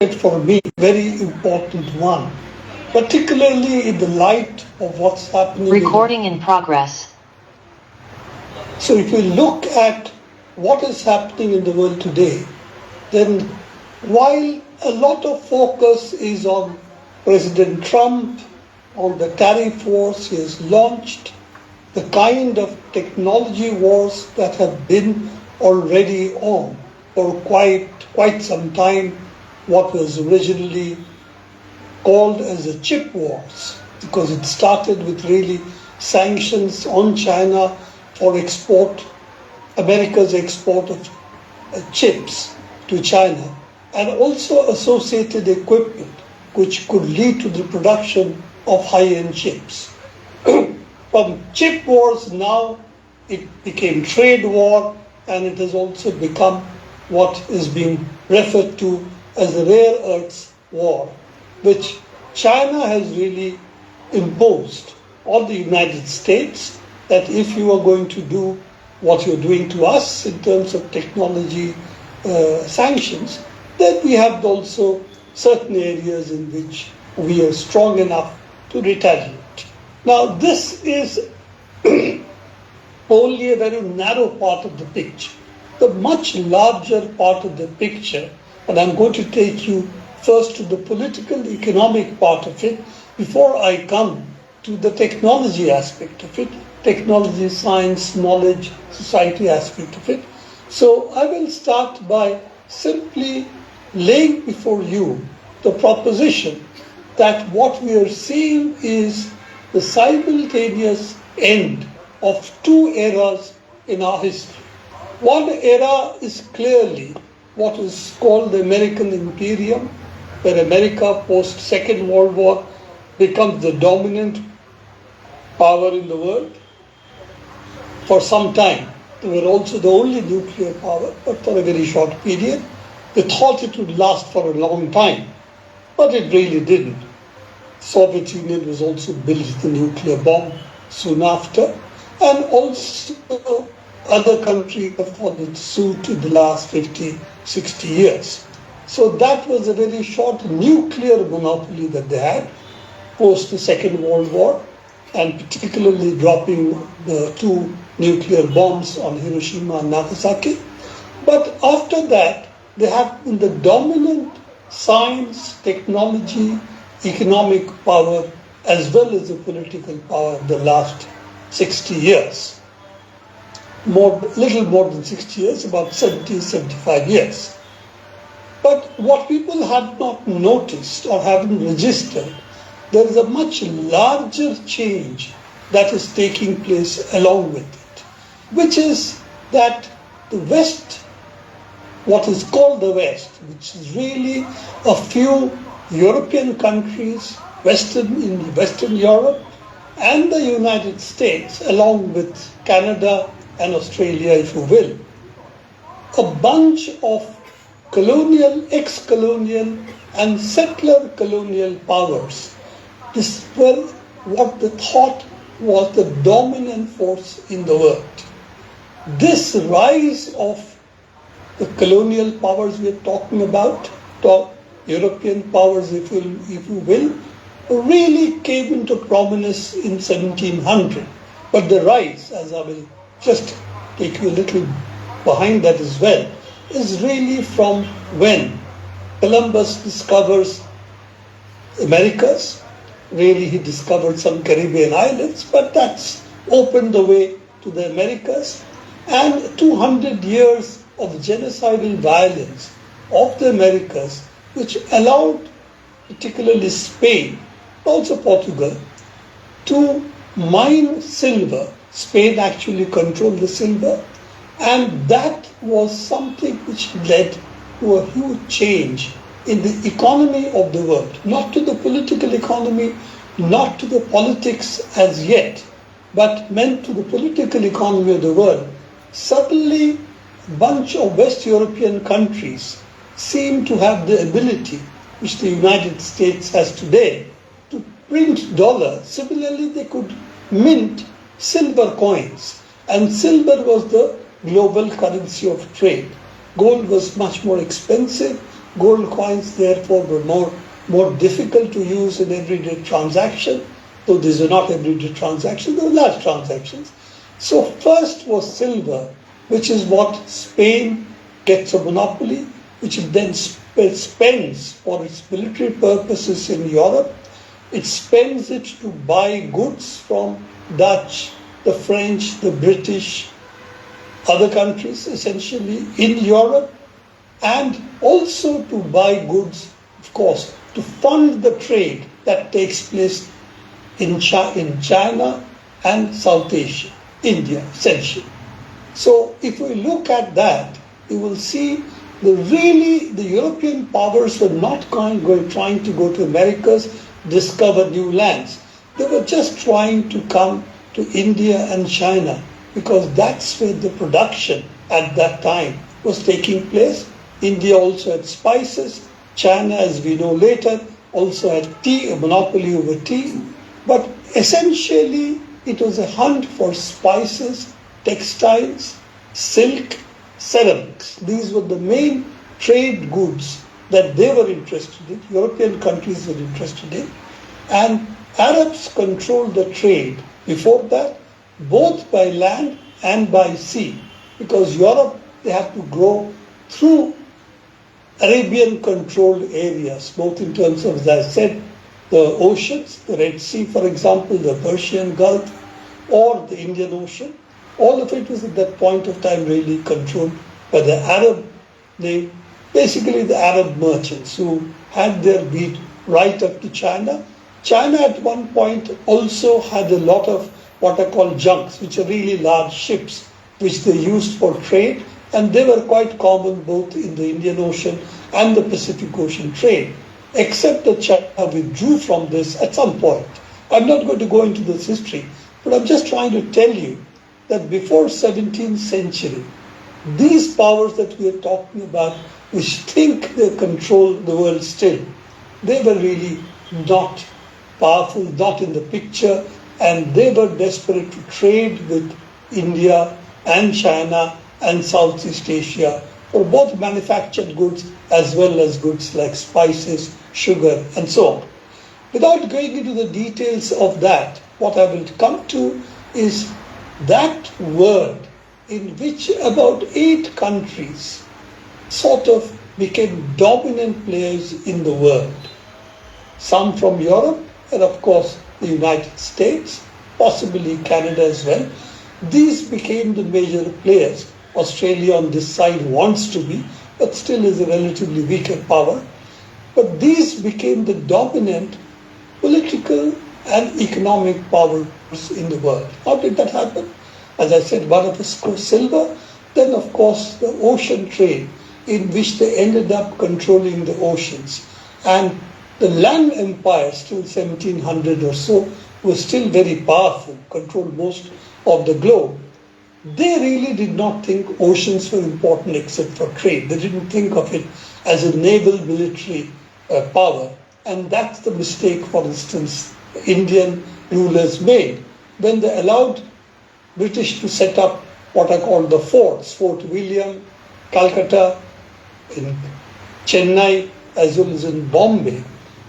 for me, very important one, particularly in the light of what's happening. Recording in progress. So if we look at what is happening in the world today, then while a lot of focus is on President Trump, on the tariff wars he has launched, the kind of technology wars that have been already on for quite some time, what was originally called as the chip wars, because it started with really sanctions on China for America's export of chips to China, and also associated equipment which could lead to the production of high-end chips. From chip wars now it became trade war, and it has also become what is being referred to as the rare earths war, which China has really imposed on the United States, that if you are going to do what you're doing to us in terms of technology sanctions, then we have also certain areas in which we are strong enough to retaliate. Now, this is only a very narrow part of the picture. The much larger part of the picture, and I'm going to take you first to the political, economic part of it before I come to the technology aspect of it, technology, science, knowledge, society aspect of it. So I will start by simply laying before you the proposition that what we are seeing is the simultaneous end of two eras in our history. One era is clearly what is called the American Imperium, where America post Second World War becomes the dominant power in the world. For some time, they were also the only nuclear power, but for a very short period. They thought it would last for a long time, but it really didn't. Soviet Union was also built the nuclear bomb soon after, and also other countries have followed suit in the last 50, 60 years. So that was a very short nuclear monopoly that they had post the Second World War, and particularly dropping the two nuclear bombs on Hiroshima and Nagasaki. But after that, they have been the dominant science, technology, economic power, as well as the political power of the last 60 years. Little more than 60 years, about 70, 75 years. But what people have not noticed or haven't registered, there is a much larger change that is taking place along with it, which is that the West, what is called the West, which is really a few European countries, in Western Europe, and the United States, along with Canada and Australia, if you will, a bunch of colonial, ex-colonial, and settler colonial powers. This were what they thought was the dominant force in the world. This rise of the colonial powers we are talking about, the European powers, if you will, really came into prominence in 1700. But the rise, as I will just take you a little behind that as well, is really from when Columbus discovers Americas. Really, he discovered some Caribbean islands, but that's opened the way to the Americas. And 200 years of genocidal violence of the Americas, which allowed particularly Spain, also Portugal, to mine silver. Spain actually controlled the silver, and that was something which led to a huge change in the economy of the world, not to the political economy, not to the politics as yet, but meant to the political economy of the world. Suddenly, a bunch of West European countries seem to have the ability, which the United States has today, to print dollars. Similarly, they could mint silver coins, and silver was the global currency of trade. Gold was much more expensive, Gold coins, therefore, were more difficult to use in everyday transaction, though these are not everyday transactions, they were large transactions. So first was silver, which is what Spain gets a monopoly, which it then spends for its military purposes in Europe. It spends it to buy goods from Dutch, the French, the British, other countries essentially in Europe, and also to buy goods, of course, to fund the trade that takes place in China and South Asia, India, essentially. So if we look at that, you will see the European powers were not trying to go to Americas, discover new lands. They were just trying to come to India and China because that's where the production at that time was taking place. India also had spices. China, as we know later, also had tea, a monopoly over tea. But essentially, it was a hunt for spices, textiles, silk, ceramics. These were the main trade goods that they were interested in, European countries were interested in. And Arabs controlled the trade before that, both by land and by sea, because Europe, they had to go through Arabian-controlled areas, both in terms of, as I said, the oceans, the Red Sea, for example, the Persian Gulf, or the Indian Ocean. All of it was at that point of time really controlled by the basically the Arab merchants who had their beat right up to China. China at one point also had a lot of what are called junks, which are really large ships, which they used for trade, and they were quite common both in the Indian Ocean and the Pacific Ocean trade, except that China withdrew from this at some point. I'm not going to go into this history, but I'm just trying to tell you that before 17th century, these powers that we are talking about, which think they control the world still, they were really not powerful, not in the picture, and they were desperate to trade with India and China and Southeast Asia for both manufactured goods as well as goods like spices, sugar, and so on. Without going into the details of that, what I will come to is that world in which about 8 countries sort of became dominant players in the world. Some from Europe, and of course the United States, possibly Canada as well. These became the major players. Australia on this side wants to be, but still is a relatively weaker power. But these became the dominant political and economic powers in the world. How did that happen? As I said, one of us was silver, then of course the ocean trade, in which they ended up controlling the oceans. And the land empires till 1700 or so were still very powerful, controlled most of the globe. They really did not think oceans were important except for trade. They didn't think of it as a naval military power. And that's the mistake, for instance, Indian rulers made when they allowed British to set up what are called the forts, Fort William, Calcutta, in Chennai, as well as in Bombay.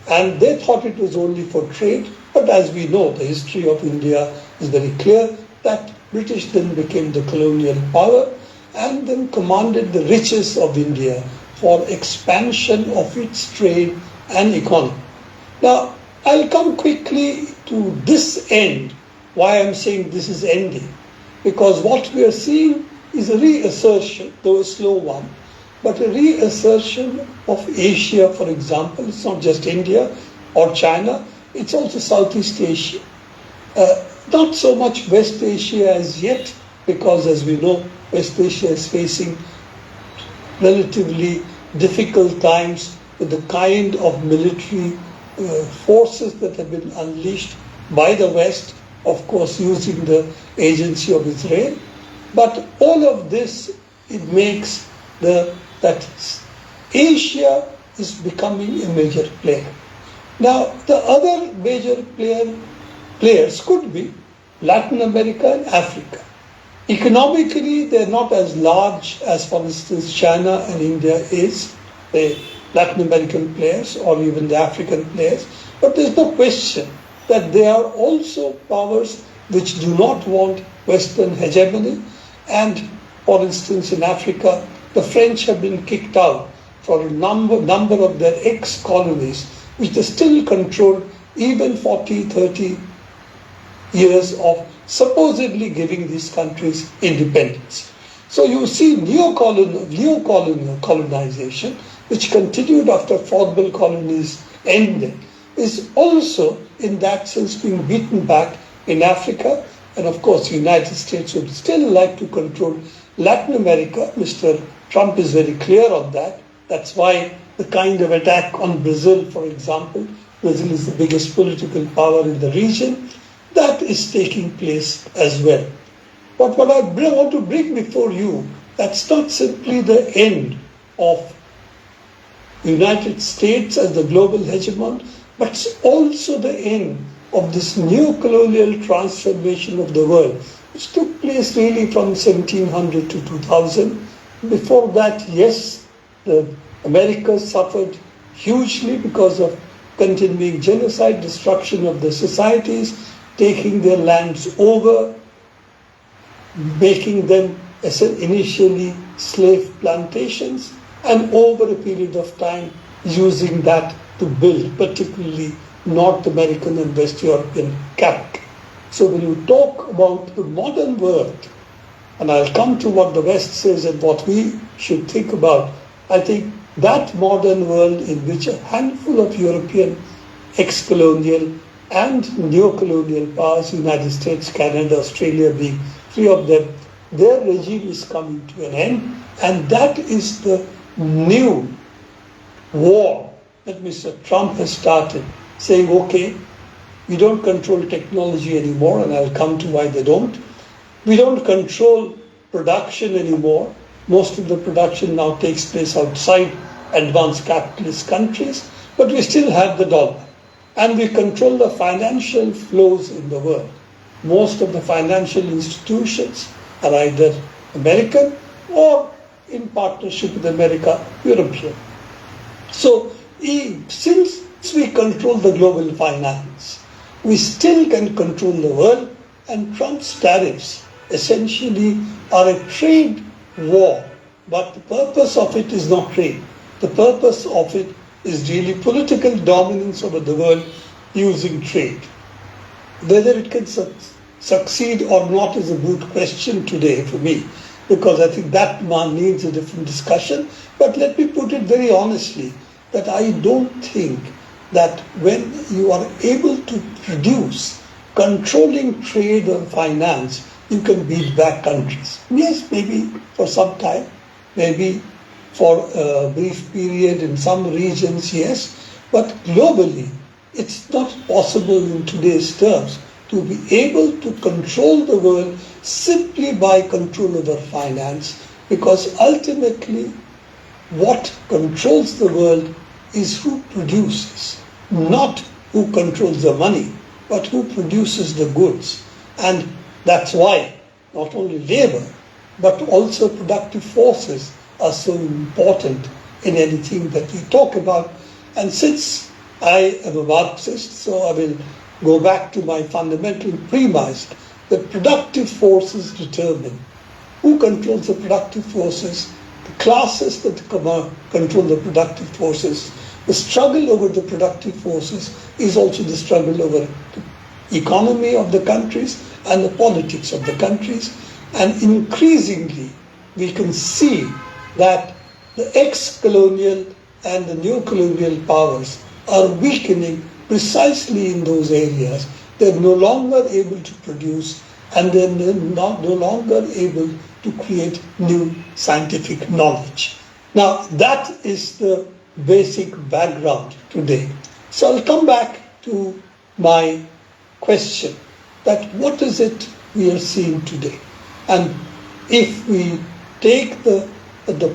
And they thought it was only for trade, but as we know, the history of India is very clear that British then became the colonial power and then commanded the riches of India for expansion of its trade and economy. Now, I'll come quickly to this end, why I'm saying this is ending, because what we are seeing is a reassertion, though a slow one, but a reassertion of Asia, for example. It's not just India or China, it's also Southeast Asia. Not so much West Asia as yet, because as we know, West Asia is facing relatively difficult times with the kind of military forces that have been unleashed by the West, of course using the agency of Israel. But all of this, it makes that Asia is becoming a major player. Now, the other major players could be Latin America and Africa. Economically, they're not as large as, for instance, China and India is. They Latin American players or even the African players. But there's no question that they are also powers which do not want Western hegemony. And for instance, in Africa, the French have been kicked out for a number of their ex-colonies, which they still control even 40, 30 years of supposedly giving these countries independence. So you see neo-colonization, which continued after formal colonies ended, is also in that sense being beaten back in Africa. And of course, the United States would still like to control Latin America. Mr. Trump is very clear on that. That's why the kind of attack on Brazil, for example, Brazil is the biggest political power in the region, that is taking place as well. But what I want to bring before you, that's not simply the end of the United States as the global hegemon, but it's also the end of this new colonial transformation of the world, which took place really from 1700 to 2000. Before that, yes, the Americas suffered hugely because of continuing genocide, destruction of the societies, taking their lands over, making them initially slave plantations, and over a period of time using that to build particularly North American and West European capital. So when you talk about the modern world, and I'll come to what the West says and what we should think about, I think that modern world in which a handful of European ex-colonial and neo-colonial powers, United States, Canada, Australia being three of them, their regime is coming to an end, and that is the new war that Mr. Trump has started, saying, okay, we don't control technology anymore, and I'll come to why they don't. We don't control production anymore. Most of the production now takes place outside advanced capitalist countries, but we still have the dollar. And we control the financial flows in the world. Most of the financial institutions are either American or in partnership with America, European. So since we control the global finance, we still can control the world, and Trump's tariffs essentially are a trade war. But the purpose of it is not trade. The purpose of it is really political dominance over the world using trade. Whether it can succeed or not is a good question today for me, because I think that needs a different discussion. But let me put it very honestly, that I don't think that when you are able to produce controlling trade or finance, you can beat back countries. Yes, maybe for some time, maybe for a brief period in some regions, yes, but globally, it's not possible in today's terms to be able to control the world simply by control over finance, because ultimately what controls the world is who produces, not who controls the money, but who produces the goods. And that's why not only labor, but also productive forces are so important in anything that we talk about. And since I am a Marxist, so I will go back to my fundamental premise that productive forces determine who controls the productive forces, the classes that control the productive forces. The struggle over the productive forces is also the struggle over the economy of the countries and the politics of the countries. And increasingly, we can see that the ex-colonial and the neo-colonial powers are weakening precisely in those areas. They're no longer able to produce, and they're no longer able to create new scientific knowledge. Now, that is the basic background today. So I'll come back to my question, that what is it we are seeing today? And if we take the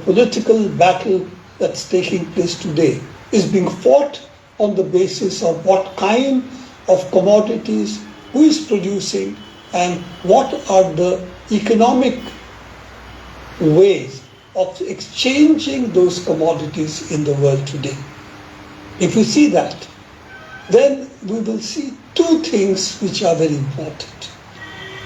political battle that's taking place today is being fought on the basis of what kind of commodities, who is producing, and what are the economic ways of exchanging those commodities in the world today. If we see that, then we will see two things which are very important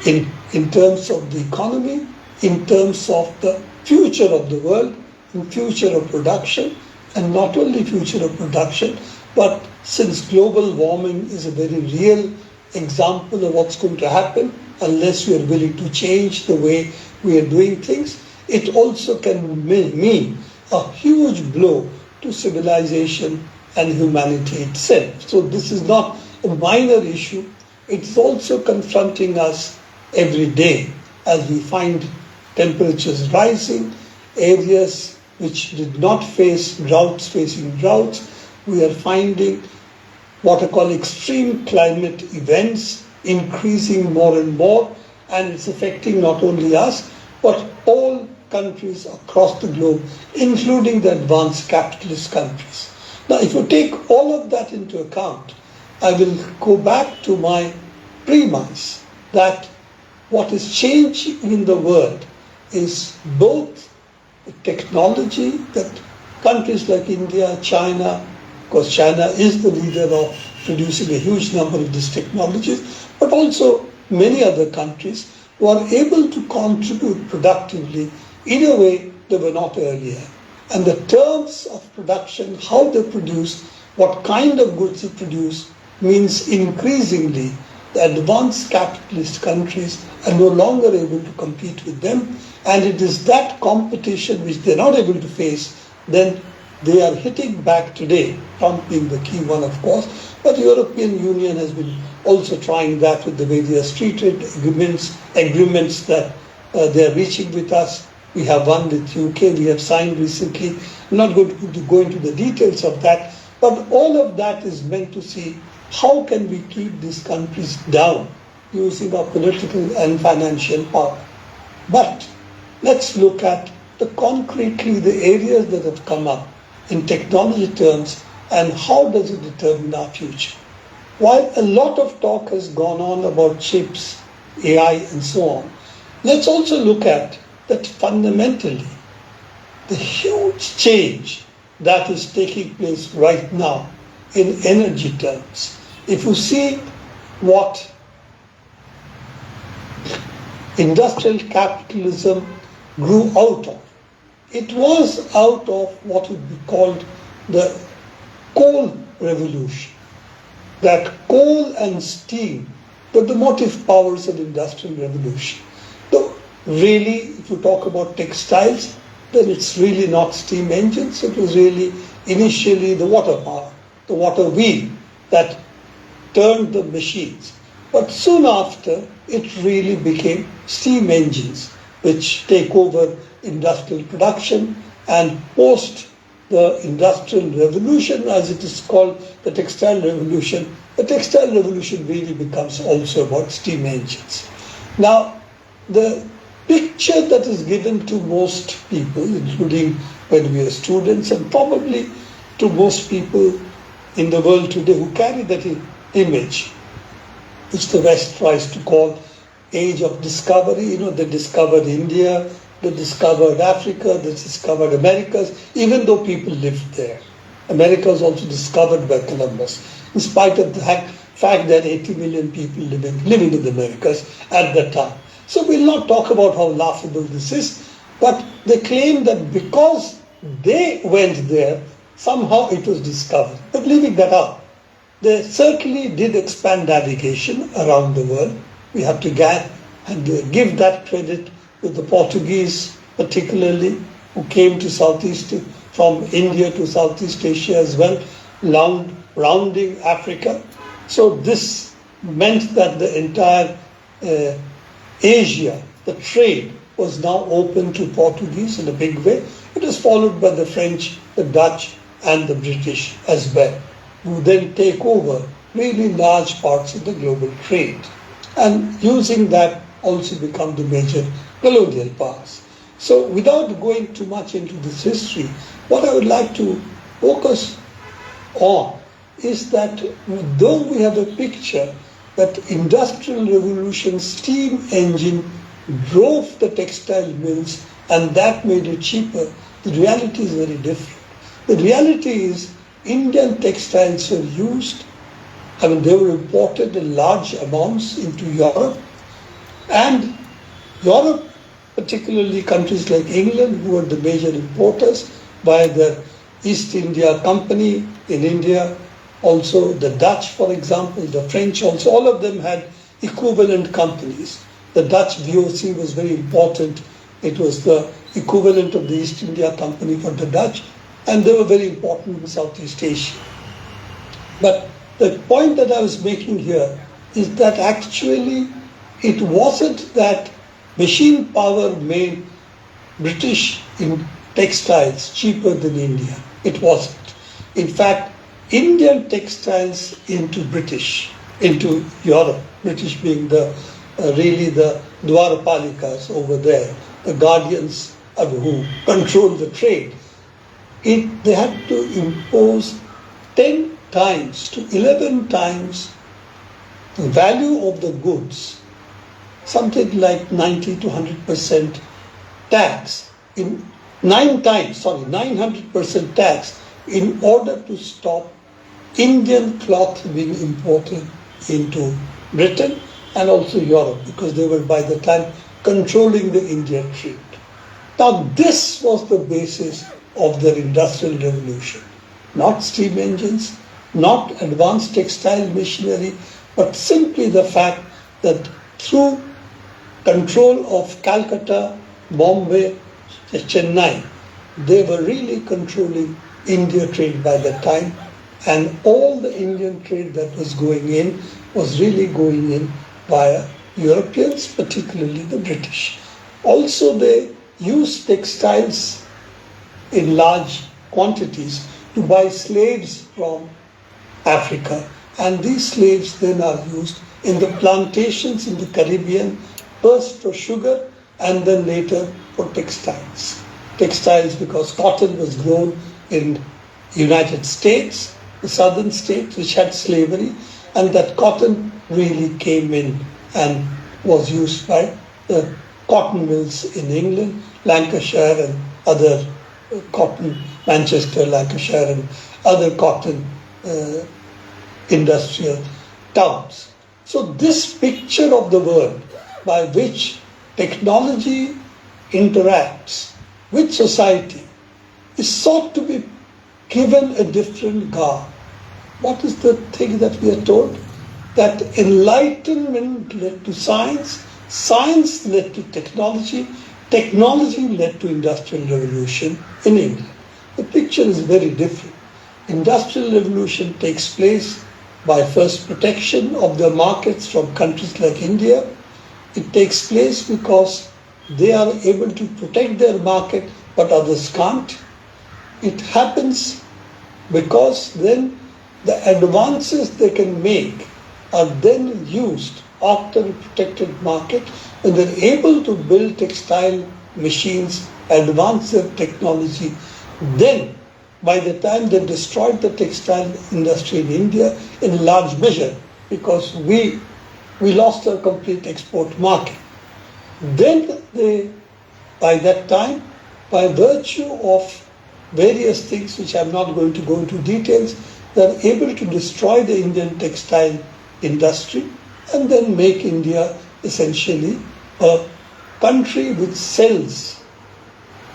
in terms of the economy, in terms of the future of the world, in future of production, and not only future of production, but since global warming is a very real example of what's going to happen unless we are willing to change the way we are doing things, it also can mean a huge blow to civilization and humanity itself. So this is not a minor issue. It's also confronting us every day as we find temperatures rising, areas which did not face droughts facing droughts. We are finding what I call extreme climate events increasing more and more, and it's affecting not only us, but all countries across the globe, including the advanced capitalist countries. Now, if you take all of that into account, I will go back to my premise that what is changing in the world is both the technology that countries like India, China, because China is the leader of producing a huge number of these technologies, but also many other countries who are able to contribute productively in a way they were not earlier. And the terms of production, how they produce, what kind of goods they produce, means increasingly the advanced capitalist countries are no longer able to compete with them, and it is that competition which they're not able to face, then they are hitting back today, Trump being the key one, of course, but the European Union has been also trying that with the various free trade agreements that they are reaching with us. We have one with UK, we have signed recently. I'm not going to go into the details of that, but all of that is meant to see how can we keep these countries down using our political and financial power. But let's look at concretely the areas that have come up in technology terms and how does it determine our future. While a lot of talk has gone on about chips, AI and so on, let's also look at that fundamentally the huge change that is taking place right now in energy terms. If you see what industrial capitalism grew out of, it was out of what would be called the coal revolution. That coal and steam were the motive powers of the industrial revolution. So really, if you talk about textiles, then it's really not steam engines. It was really initially the water power, the water wheel that turned the machines. But soon after, it really became steam engines, which take over industrial production, and post the industrial revolution, as it is called, the textile revolution really becomes also about steam engines. Now, the picture that is given to most people, including when we are students and probably to most people in the world today who carry that image, which the West tries to call age of discovery. They discovered India, they discovered Africa, they discovered Americas, even though people lived there. America was also discovered by Columbus, in spite of the fact that 80 million people living in the Americas at that time. So we'll not talk about how laughable this is, but they claim that because they went there, somehow it was discovered. But leaving that out, they certainly did expand navigation around the world. We have to give that credit to the Portuguese, particularly, who came to from India to Southeast Asia as well, rounding Africa. So this meant that the entire Asia, the trade, was now open to Portuguese in a big way. It was followed by the French, the Dutch, and the British as well, who then take over really large parts of the global trade, and using that also become the major colonial powers. So without going too much into this history, what I would like to focus on is that though we have a picture that industrial revolution steam engine drove the textile mills and that made it cheaper. The reality is very different. The reality is Indian textiles were used, they were imported in large amounts into Europe, and Europe, particularly countries like England, who were the major importers, by the East India Company in India, also the Dutch, for example, the French also, all of them had equivalent companies. The Dutch VOC was very important. It was the equivalent of the East India Company for the Dutch, and they were very important in Southeast Asia. But the point that I was making here is that actually it wasn't that machine power made British in textiles cheaper than India. It wasn't. In fact, Indian textiles into Europe, British being really the Dwarapalikas over there, the guardians who control the trade, they had to impose 10 times to 11 times the value of the goods, something like 90 to 100% tax, 900% tax, in order to stop Indian cloth being imported into Britain and also Europe, because they were by the time controlling the Indian trade. Now this was the basis of their industrial revolution. Not steam engines, not advanced textile machinery, but simply the fact that through control of Calcutta, Bombay, Chennai, they were really controlling India trade by the time, and all the Indian trade that was going in was really going in via Europeans, particularly the British. Also, they used textiles in large quantities to buy slaves from Africa, and these slaves then are used in the plantations in the Caribbean, first for sugar and then later for textiles. Textiles because cotton was grown in United States, the southern states which had slavery, and that cotton really came in and was used by the cotton mills in England, Lancashire and other cotton, Manchester, Lancashire and other cotton industrial towns. So this picture of the world by which technology interacts with society is sought to be given a different garb. What is the thing that we are told? That enlightenment led to science, science led to technology, technology led to industrial revolution in England. The picture is very different. Industrial revolution takes place by first protection of the markets from countries like India. It takes place because they are able to protect their market, but others can't. It happens because then the advances they can make are then used after a protected market, and they're able to build textile machines, advance their technology. Then, by the time they destroyed the textile industry in India in large measure, because we lost our complete export market. Then they, by that time, by virtue of various things which I'm not going to go into details, they're able to destroy the Indian textile industry and then make India essentially a country which sells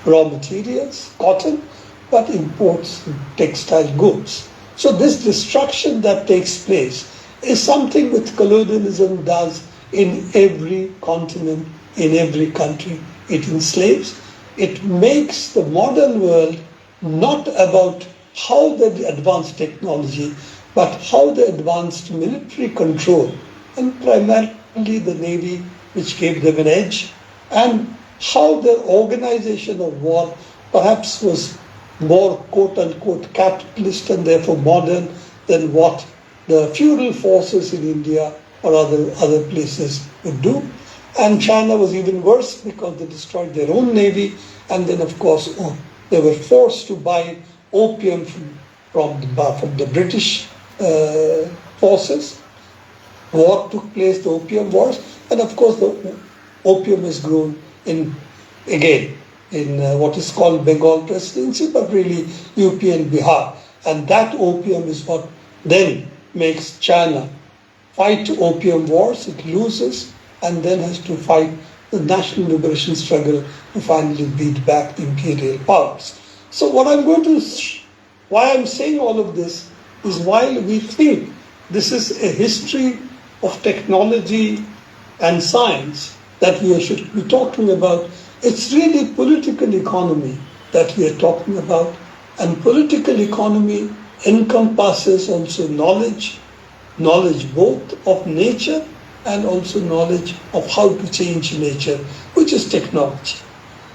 raw materials, cotton, but imports textile goods. So this destruction that takes place is something which colonialism does in every continent, in every country. It enslaves. It makes the modern world not about how they advanced technology, but how they advanced military control, and primarily the Navy, which gave them an edge, and how their organization of war perhaps was more quote-unquote capitalist and therefore modern than what the feudal forces in India or other places would do. And China was even worse because they destroyed their own navy, and then of course they were forced to buy opium from the British forces. War took place, the Opium Wars, and of course the opium was grown in what is called Bengal presidency, but really UP and Bihar. And that opium is what then makes China fight opium wars, it loses, and then has to fight the national liberation struggle to finally beat back the imperial powers. So why I'm saying all of this is while we think this is a history of technology and science that we should be talking about, it's really political economy that we are talking about. And political economy encompasses also knowledge both of nature and also knowledge of how to change nature, which is technology.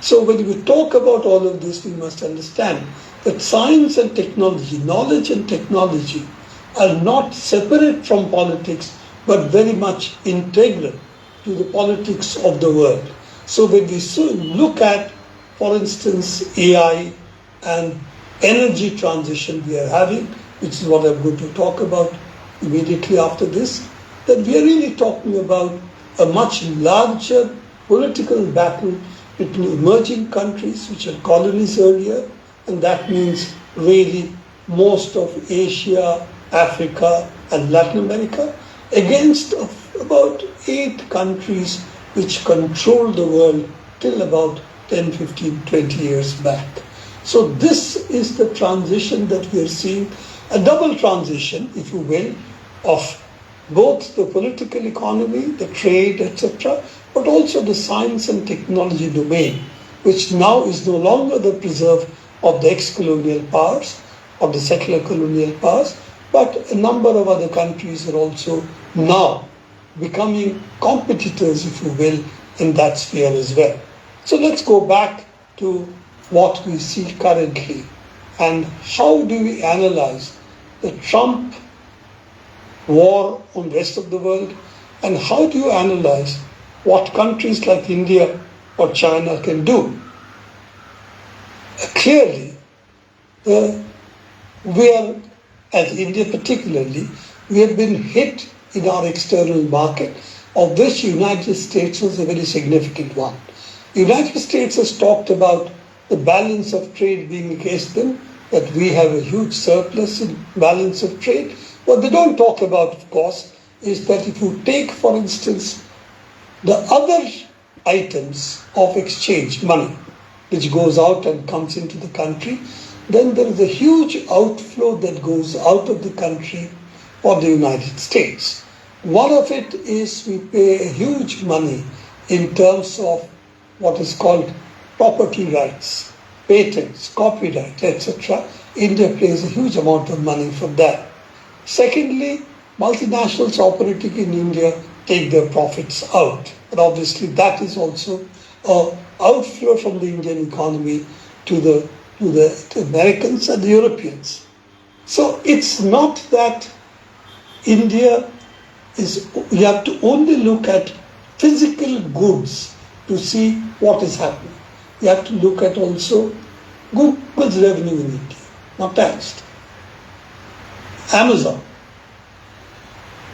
So when we talk about all of this, we must understand that science and technology, knowledge and technology are not separate from politics, but very much integral to the politics of the world. So when we look at, for instance, AI and energy transition we are having, which is what I'm going to talk about immediately after this, then we are really talking about a much larger political battle between emerging countries which are colonies earlier, and that means really most of Asia, Africa and Latin America, against about 8 countries which controlled the world till about 10, 15, 20 years back. So this is the transition that we are seeing, a double transition, if you will, of both the political economy, the trade, etc., but also the science and technology domain, which now is no longer the preserve of the ex-colonial powers, of the settler colonial powers, but a number of other countries are also now becoming competitors, if you will, in that sphere as well. So let's go back to what we see currently and how do we analyze the Trump war on the rest of the world, and how do you analyze what countries like India or China can do? Clearly, we are, as India particularly, we have been hit in our external market, of which the United States was a very significant one. The United States has talked about the balance of trade being against them, that we have a huge surplus in balance of trade. What they don't talk about, of course, is that if you take, for instance, the other items of exchange, money, which goes out and comes into the country, then there is a huge outflow that goes out of the country for the United States. One of it is we pay a huge money in terms of what is called property rights, patents, copyright, etc. India pays a huge amount of money for that. Secondly, multinationals operating in India take their profits out. And obviously that is also an outflow from the Indian economy to the Americans and the Europeans. So it's not that India is, you have to only look at physical goods to see what is happening. You have to look at also Google's revenue in India, not taxed. Amazon,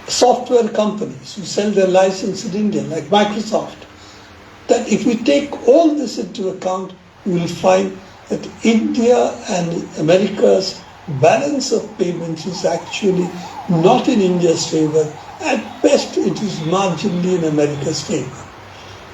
software companies who sell their license in India, like Microsoft, that if we take all this into account, we will find that India and America's balance of payments is actually not in India's favor. At best, it is marginally in America's favor.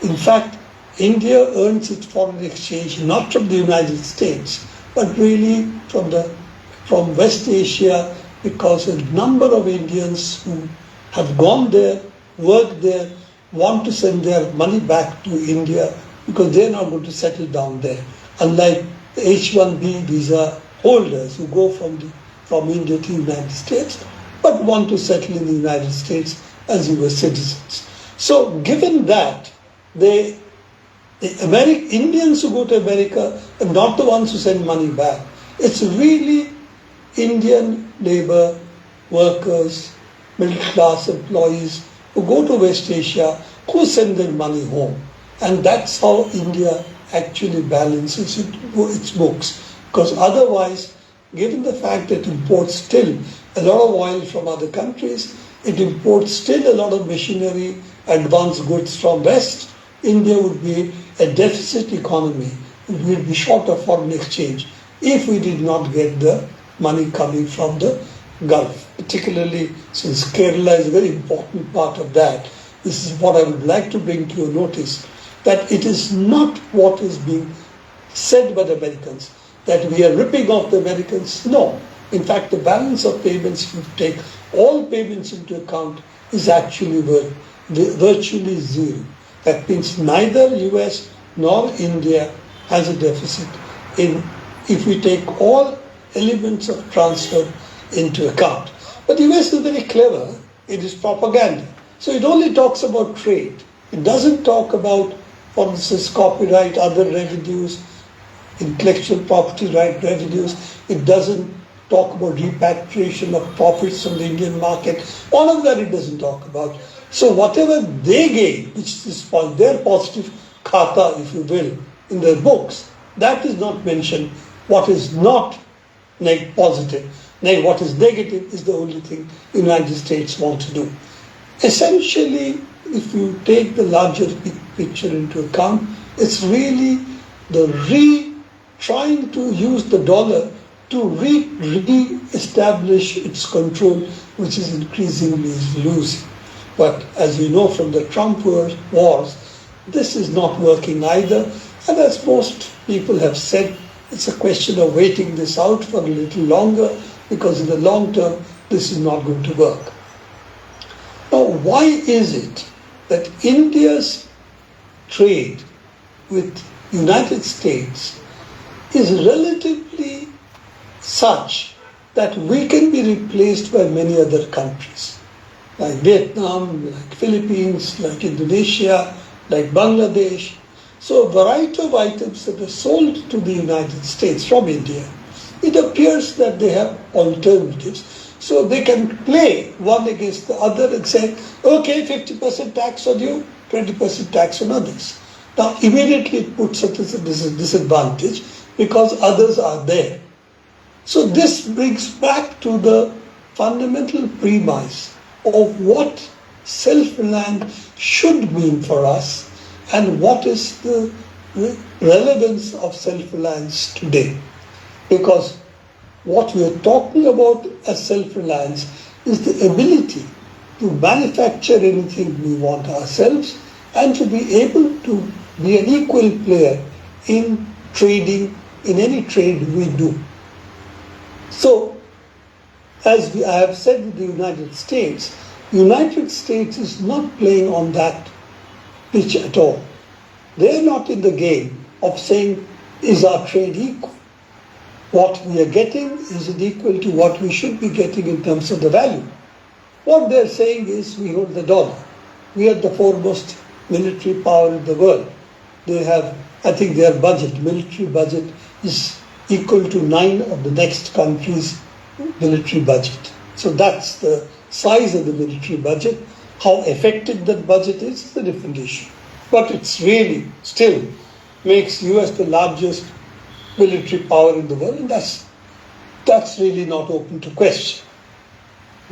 In fact, India earns its foreign exchange not from the United States, but really from West Asia, because a number of Indians who have gone there, worked there, want to send their money back to India because they're not going to settle down there. Unlike the H-1B visa holders who go from India to the United States, but want to settle in the United States as US citizens. So given that, the Indians who go to America are not the ones who send money back. It's really Indian labor, workers, middle class employees who go to West Asia who send their money home. And that's how India actually balances its books. Because otherwise, given the fact that it imports still a lot of oil from other countries, it imports still a lot of machinery, advanced goods from West, India would be a deficit economy we'd be short of foreign exchange if we did not get the money coming from the Gulf, particularly since Kerala is a very important part of that. This is what I would like to bring to your notice, that it is not what is being said by the Americans, that we are ripping off the Americans. No. In fact, the balance of payments, if you take all payments into account, is actually virtually zero. That means neither US nor India has a deficit if we take all elements of transfer into account. But the US is very clever in its propaganda. So it only talks about trade. It doesn't talk about, for instance, copyright, other revenues, intellectual property right revenues. It doesn't talk about repatriation of profits from the Indian market. All of that it doesn't talk about. So whatever they gain, which is their positive khata, if you will, in their books, that is not mentioned. What is not positive, what is negative is the only thing the United States want to do. Essentially, if you take the larger picture into account, it's really trying to use the dollar to re-establish its control, which is increasingly losing. But as we know from the Trump wars, this is not working either. And as most people have said, it's a question of waiting this out for a little longer, because in the long term, this is not going to work. Now, why is it that India's trade with the United States is relatively such that we can be replaced by many other countries, like Vietnam, like Philippines, like Indonesia, like Bangladesh? So a variety of items that are sold to the United States from India, it appears that they have alternatives. So they can play one against the other and say, okay, 50% tax on you, 20% tax on others. Now immediately it puts us at a disadvantage because others are there. So this brings back to the fundamental premise of what self-reliance should mean for us and what is the relevance of self-reliance today. Because what we are talking about as self-reliance is the ability to manufacture anything we want ourselves and to be able to be an equal player in trading, in any trade we do. So, as I have said with the United States is not playing on that pitch at all. They are not in the game of saying, is our trade equal? What we are getting, is it equal to what we should be getting in terms of the value? What they're saying is, we hold the dollar. We are the foremost military power in the world. They have, I think their military budget is equal to 9 of the next country's military budget. So that's the size of the military budget. How effective that budget is a different issue. But it's really still makes US the largest military power in the world, and that's really not open to question.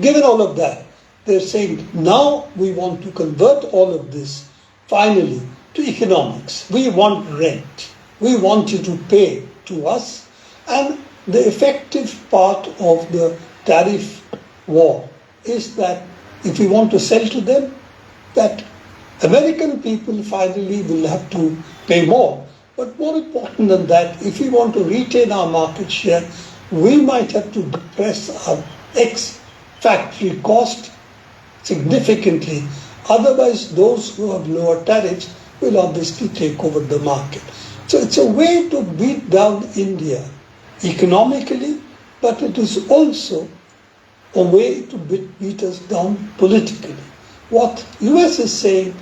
Given all of that, they're saying now we want to convert all of this finally to economics. We want rent. We want you to pay to us, and the effective part of the tariff war is that if we want to sell to them, that American people finally will have to pay more. But more important than that, if we want to retain our market share, we might have to depress our ex-factory cost significantly. Otherwise, those who have lower tariffs will obviously take over the market. So it's a way to beat down India economically, but it is also a way to beat us down politically. What US is saying,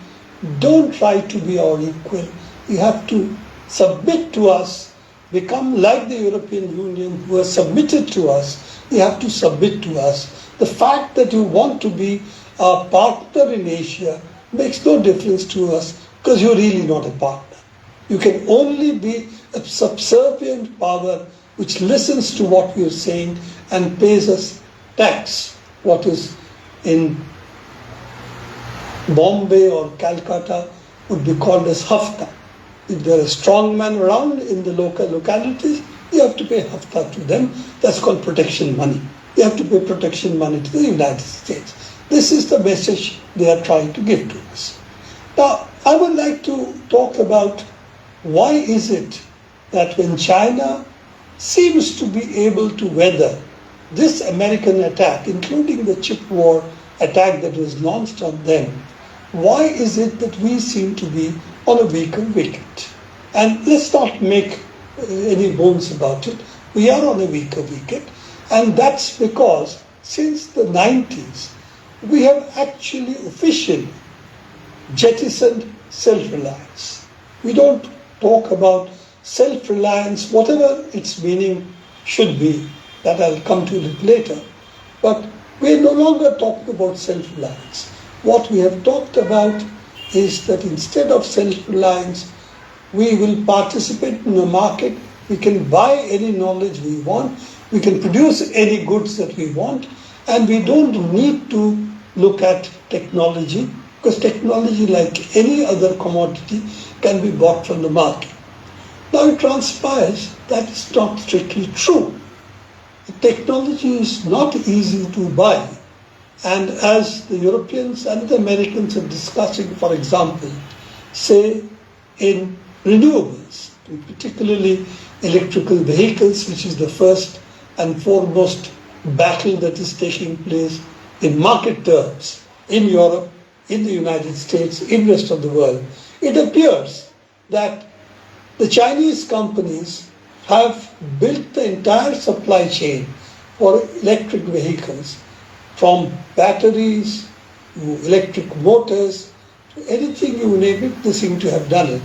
don't try to be our equal. You have to submit to us, become like the European Union who has submitted to us. You have to submit to us. The fact that you want to be our partner in Asia makes no difference to us because you're really not a partner. You can only be a subservient power which listens to what we're saying and pays us tax, what is in Bombay or Calcutta would be called as hafta. If there are strong men around in the localities, you have to pay hafta to them. That's called protection money. You have to pay protection money to the United States. This is the message they are trying to give to us. Now, I would like to talk about why is it that when China seems to be able to weather this American attack, including the chip war attack that was launched on them, why is it that we seem to be on a weaker wicket? And let's not make any bones about it. We are on a weaker wicket, and that's because since the 90s, we have actually officially jettisoned self-reliance. We don't talk about self-reliance, whatever its meaning should be, that I'll come to a little later. But we're no longer talking about self-reliance. What we have talked about is that instead of self-reliance, we will participate in the market, we can buy any knowledge we want, we can produce any goods that we want, and we don't need to look at technology, because technology, like any other commodity, can be bought from the market. Now it transpires that is not strictly true. Technology is not easy to buy. And as the Europeans and the Americans are discussing, for example, say in renewables, particularly electrical vehicles, which is the first and foremost battle that is taking place in market terms in Europe, in the United States, in the rest of the world, it appears that the Chinese companies have built the entire supply chain for electric vehicles, from batteries to electric motors, to anything you name it, they seem to have done it.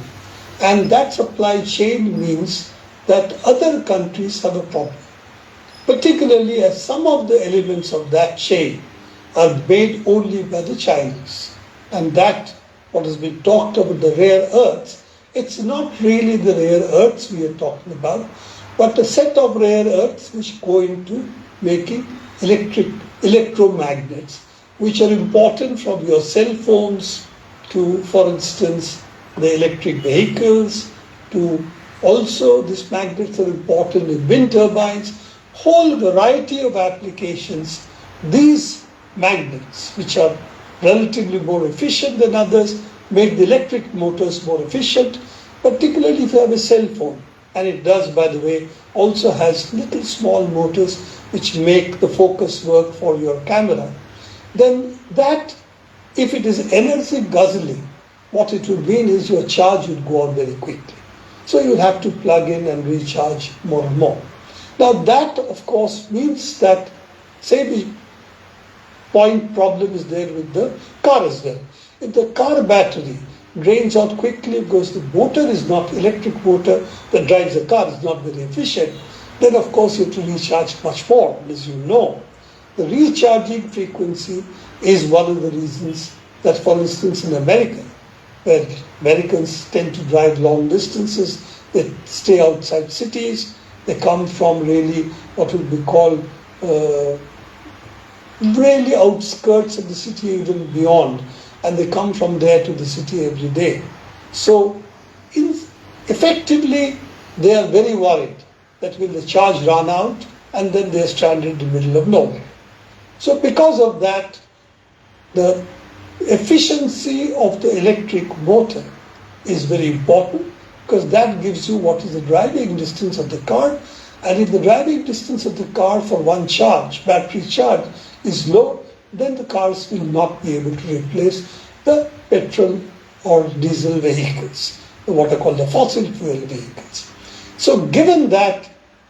And that supply chain means that other countries have a problem, particularly as some of the elements of that chain are made only by the Chinese. And that, what has been talked about, the rare earths, it's not really the rare earths we are talking about, but a set of rare earths which go into making electromagnets, which are important from your cell phones to, for instance, the electric vehicles, to also these magnets are important in wind turbines, whole variety of applications. These magnets, which are relatively more efficient than others, make the electric motors more efficient, particularly if you have a cell phone. And it does, by the way, also has little small motors which make the focus work for your camera. Then that, if it is energy guzzling, what it would mean is your charge would go out very quickly. So you have to plug in and recharge more and more. Now that, of course, means that, say the point problem is there with the car as well. If the car battery drains out quickly because the motor is not, electric motor that drives the car is not very efficient, then of course you have to recharge much more. As you know, the recharging frequency is one of the reasons that, for instance, in America, where Americans tend to drive long distances, they stay outside cities, they come from really what would be called really outskirts of the city, even beyond, and they come from there to the city every day. So effectively, they are very worried that will the charge run out and then they are stranded in the middle of nowhere. So because of that, the efficiency of the electric motor is very important, because that gives you what is the driving distance of the car. And if the driving distance of the car for one charge, battery charge, is low, then the cars will not be able to replace the petrol or diesel vehicles, what are called the fossil fuel vehicles. So given that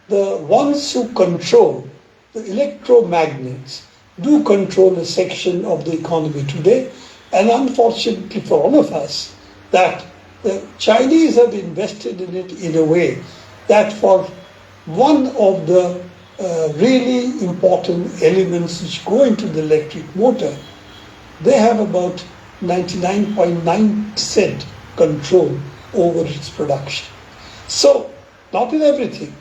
the ones who control the electromagnets do control a section of the economy today, and unfortunately for all of us, that the Chinese have invested in it in a way that for one of the really important elements which go into the electric motor, they have about 99.9% control over its production. So, not in everything,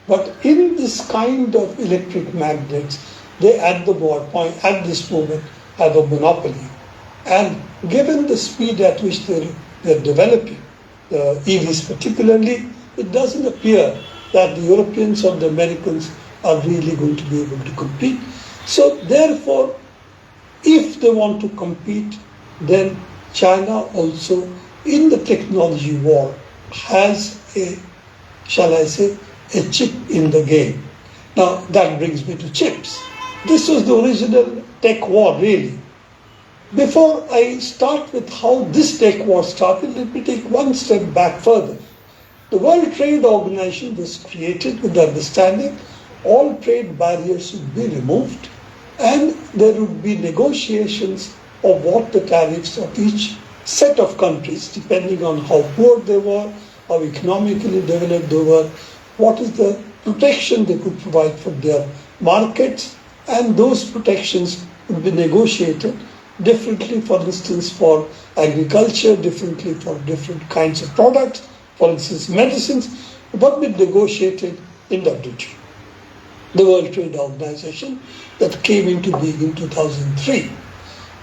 but in this kind of electric magnets, they at this moment have a monopoly. And given the speed at which they're developing, the EVs particularly, it doesn't appear that the Europeans or the Americans are really going to be able to compete. So therefore, if they want to compete, then China also in the technology war has a, shall I say, a chip in the game. Now that brings me to chips. This was the original tech war really. Before I start with how this tech war started, let me take one step back further. The World Trade Organization was created with the understanding all trade barriers would be removed and there would be negotiations of what the tariffs of each set of countries, depending on how poor they were, how economically developed they were, what is the protection they could provide for their markets, and those protections would be negotiated differently, for instance, for agriculture, differently for different kinds of products, for instance, medicines, but be negotiated in WTO, the World Trade Organization that came into being in 2003.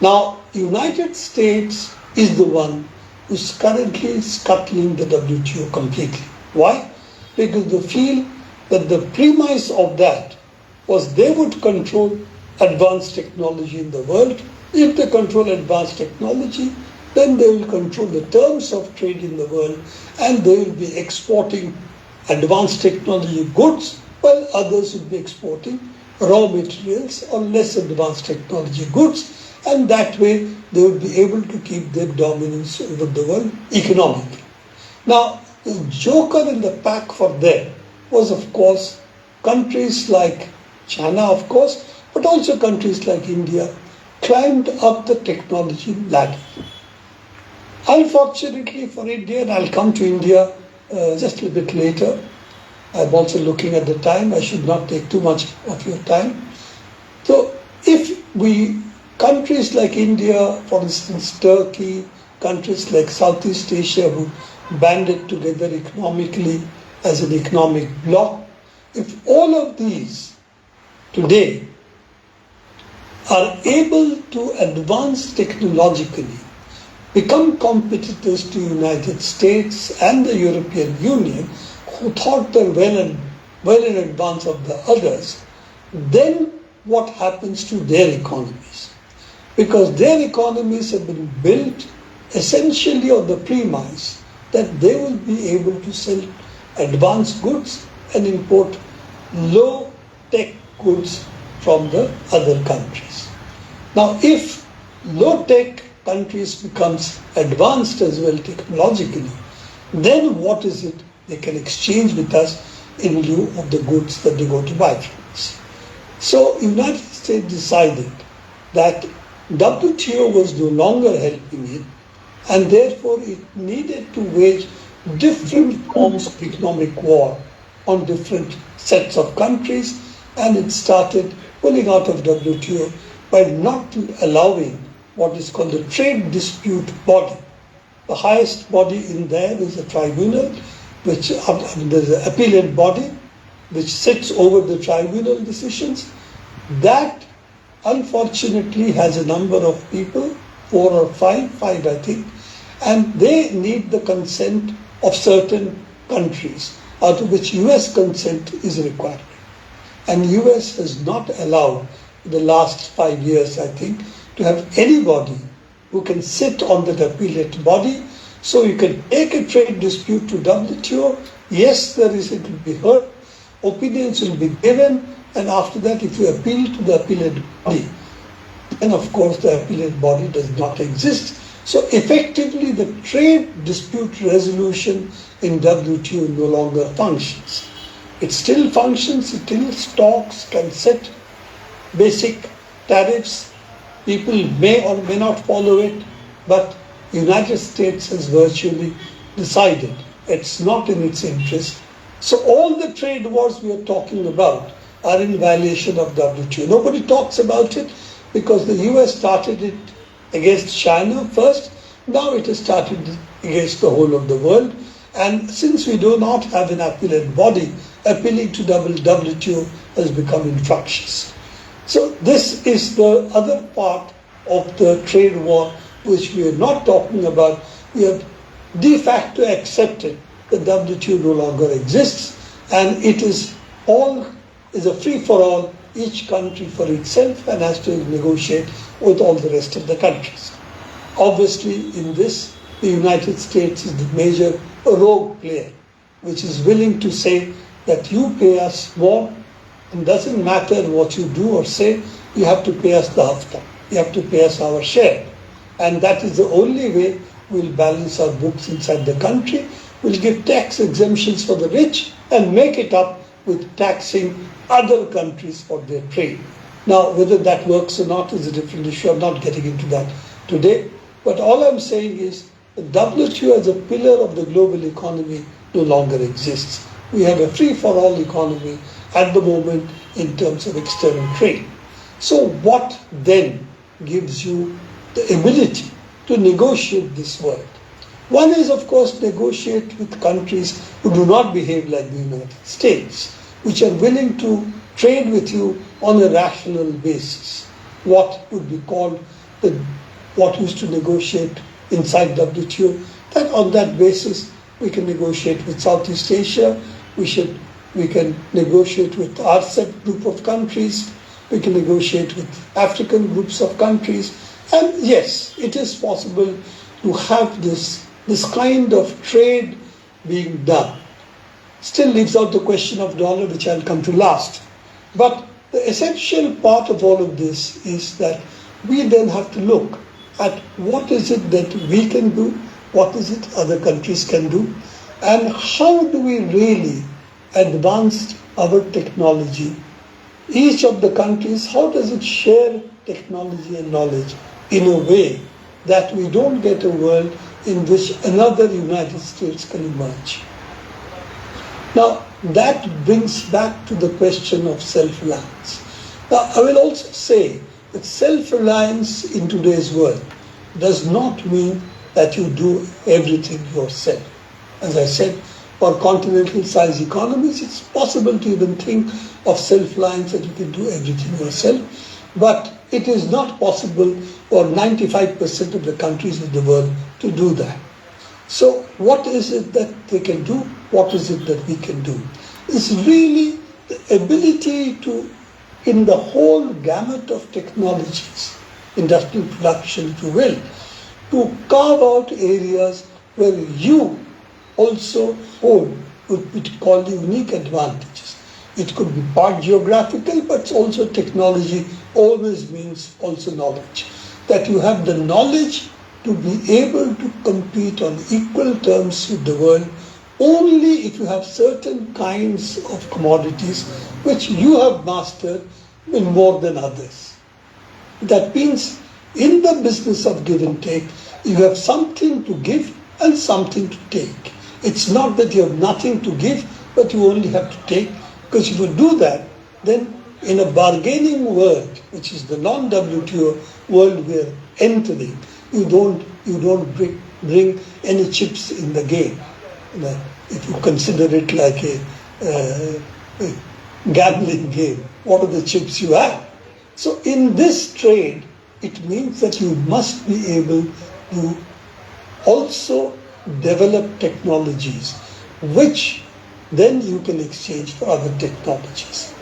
Now, United States is the one who's currently scuttling the WTO completely. Why? Because they feel that the premise of that was they would control advanced technology in the world. If they control advanced technology, then they will control the terms of trade in the world and they will be exporting advanced technology goods while others will be exporting raw materials or less advanced technology goods, and that way they will be able to keep their dominance over the world economically. Now, the joker in the pack for them was, of course, countries like China, of course, but also countries like India climbed up the technology ladder. Unfortunately for India, and I'll come to India just a bit later, I'm also looking at the time, I should not take too much of your time. So if countries like India, for instance, Turkey, countries like Southeast Asia who banded together economically as an economic bloc, if all of these today are able to advance technologically, become competitors to the United States and the European Union, who thought they're well in advance of the others, then what happens to their economies? Because their economies have been built essentially on the premise that they will be able to sell advanced goods and import low-tech goods from the other countries. Now, if low-tech countries becomes advanced as well technologically, then what is it they can exchange with us in lieu of the goods that they go to buy from us? So United States decided that WTO was no longer helping it, and therefore it needed to wage different forms of economic war on different sets of countries, and it started pulling out of WTO by not allowing what is called the trade dispute body. The highest body in there is a tribunal, which there's an appellate body which sits over the tribunal decisions. That unfortunately has a number of people, 4 or 5 I think, and they need the consent of certain countries, out of which US consent is required. And US has not allowed in the last 5 years, I think, to have anybody who can sit on that appellate body. So you can take a trade dispute to WTO, yes, it will be heard, opinions will be given, and after that, if you appeal to the appellate body, then of course the appellate body does not exist. So effectively, the trade dispute resolution in WTO no longer functions. It still functions, it still talks, can set basic tariffs. People may or may not follow it, but the United States has virtually decided it's not in its interest. So all the trade wars we are talking about are in violation of WTO. Nobody talks about it because the US started it against China first. Now it has started against the whole of the world. And since we do not have an appellate body, appealing to WTO has become infructuous. So this is the other part of the trade war which we are not talking about. We are de facto accepted the WTO no longer exists, and it is a free-for-all, each country for itself, and has to negotiate with all the rest of the countries. Obviously, in this, the United States is the major rogue player, which is willing to say that you pay us more, and doesn't matter what you do or say, you have to pay us the hafta, you have to pay us our share. And that is the only way we'll balance our books inside the country. We'll give tax exemptions for the rich and make it up with taxing other countries for their trade. Now, whether that works or not is a different issue. I'm not getting into that today. But all I'm saying is the WTO as a pillar of the global economy no longer exists. We have a free-for-all economy at the moment in terms of external trade. So what then gives you the ability to negotiate this world? One is, of course, negotiate with countries who do not behave like the United States, which are willing to trade with you on a rational basis. What would be called what used to negotiate inside WTO, that on that basis we can negotiate with Southeast Asia, we can negotiate with RCEP group of countries, we can negotiate with African groups of countries, and yes, it is possible to have this kind of trade being done. Still leaves out the question of dollar, which I'll come to last. But the essential part of all of this is that we then have to look at what is it that we can do, what is it other countries can do, and how do we really advance our technology. Each of the countries, how does it share technology and knowledge in a way that we don't get a world in which another United States can emerge. Now, that brings back to the question of self-reliance. Now, I will also say that self-reliance in today's world does not mean that you do everything yourself. As I said, for continental-sized economies, it's possible to even think of self-reliance that you can do everything yourself, but it is not possible for 95% of the countries of the world to do that. So what is it that they can do? What is it that we can do? It's really the ability to, in the whole gamut of technologies, industrial production, if you will, to carve out areas where you also hold what we call unique advantages. It could be part geographical, but also technology always means also knowledge. That you have the knowledge to be able to compete on equal terms with the world only if you have certain kinds of commodities which you have mastered in more than others. That means in the business of give and take, you have something to give and something to take. It's not that you have nothing to give, but you only have to take, because if you do that, then in a bargaining world, which is the non-WTO world we are entering, you don't bring any chips in the game. If you consider it like a gambling game, what are the chips you have? So in this trade, it means that you must be able to also develop technologies which then you can exchange for other technologies.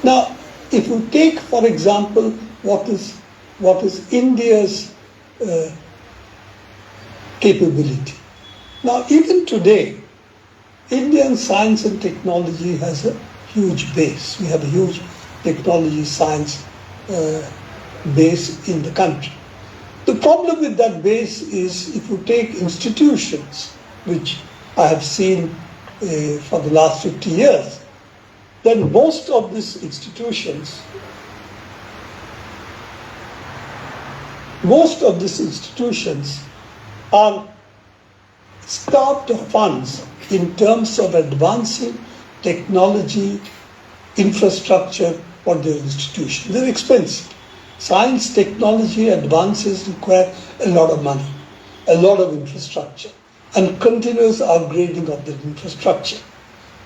Now, if you take, for example, what is India's capability. Now, even today, Indian science and technology has a huge base. We have a huge technology science base in the country. The problem with that base is if you take institutions, which I have seen for the last 50 years, then most of these institutions are starved of funds in terms of advancing technology, infrastructure for their institution. They're expensive. Science, technology advances require a lot of money, a lot of infrastructure, and continuous upgrading of the infrastructure.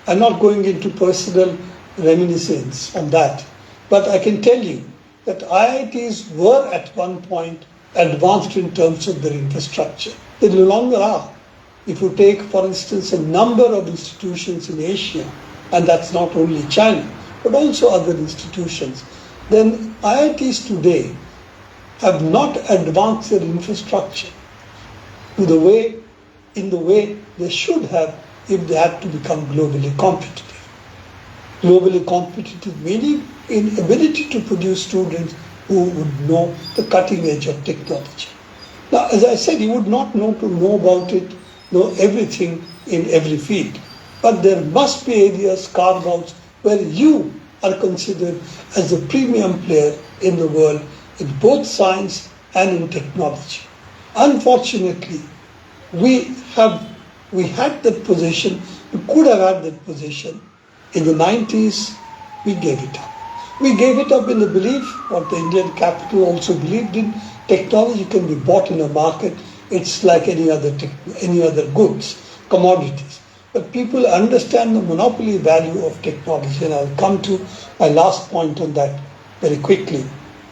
I'm not going into personal reminiscence on that, but I can tell you that IITs were at one point advanced in terms of their infrastructure. They no longer are. if you take, for instance, a number of institutions in Asia, and that's not only China, but also other institutions, then IITs today have not advanced their infrastructure in the way they should have if they had to become globally competitive. Globally competitive meaning in ability to produce students who would know the cutting edge of technology. Now, as I said, you would not know about it, know everything in every field. But there must be areas, carve-outs, where you are considered as a premium player in the world in both science and in technology. Unfortunately, we had that position, we could have had that position. In the 90s, we gave it up. We gave it up in the belief, what the Indian capital also believed in, technology can be bought in a market. It's like any other goods, commodities. But people understand the monopoly value of technology, and I'll come to my last point on that very quickly.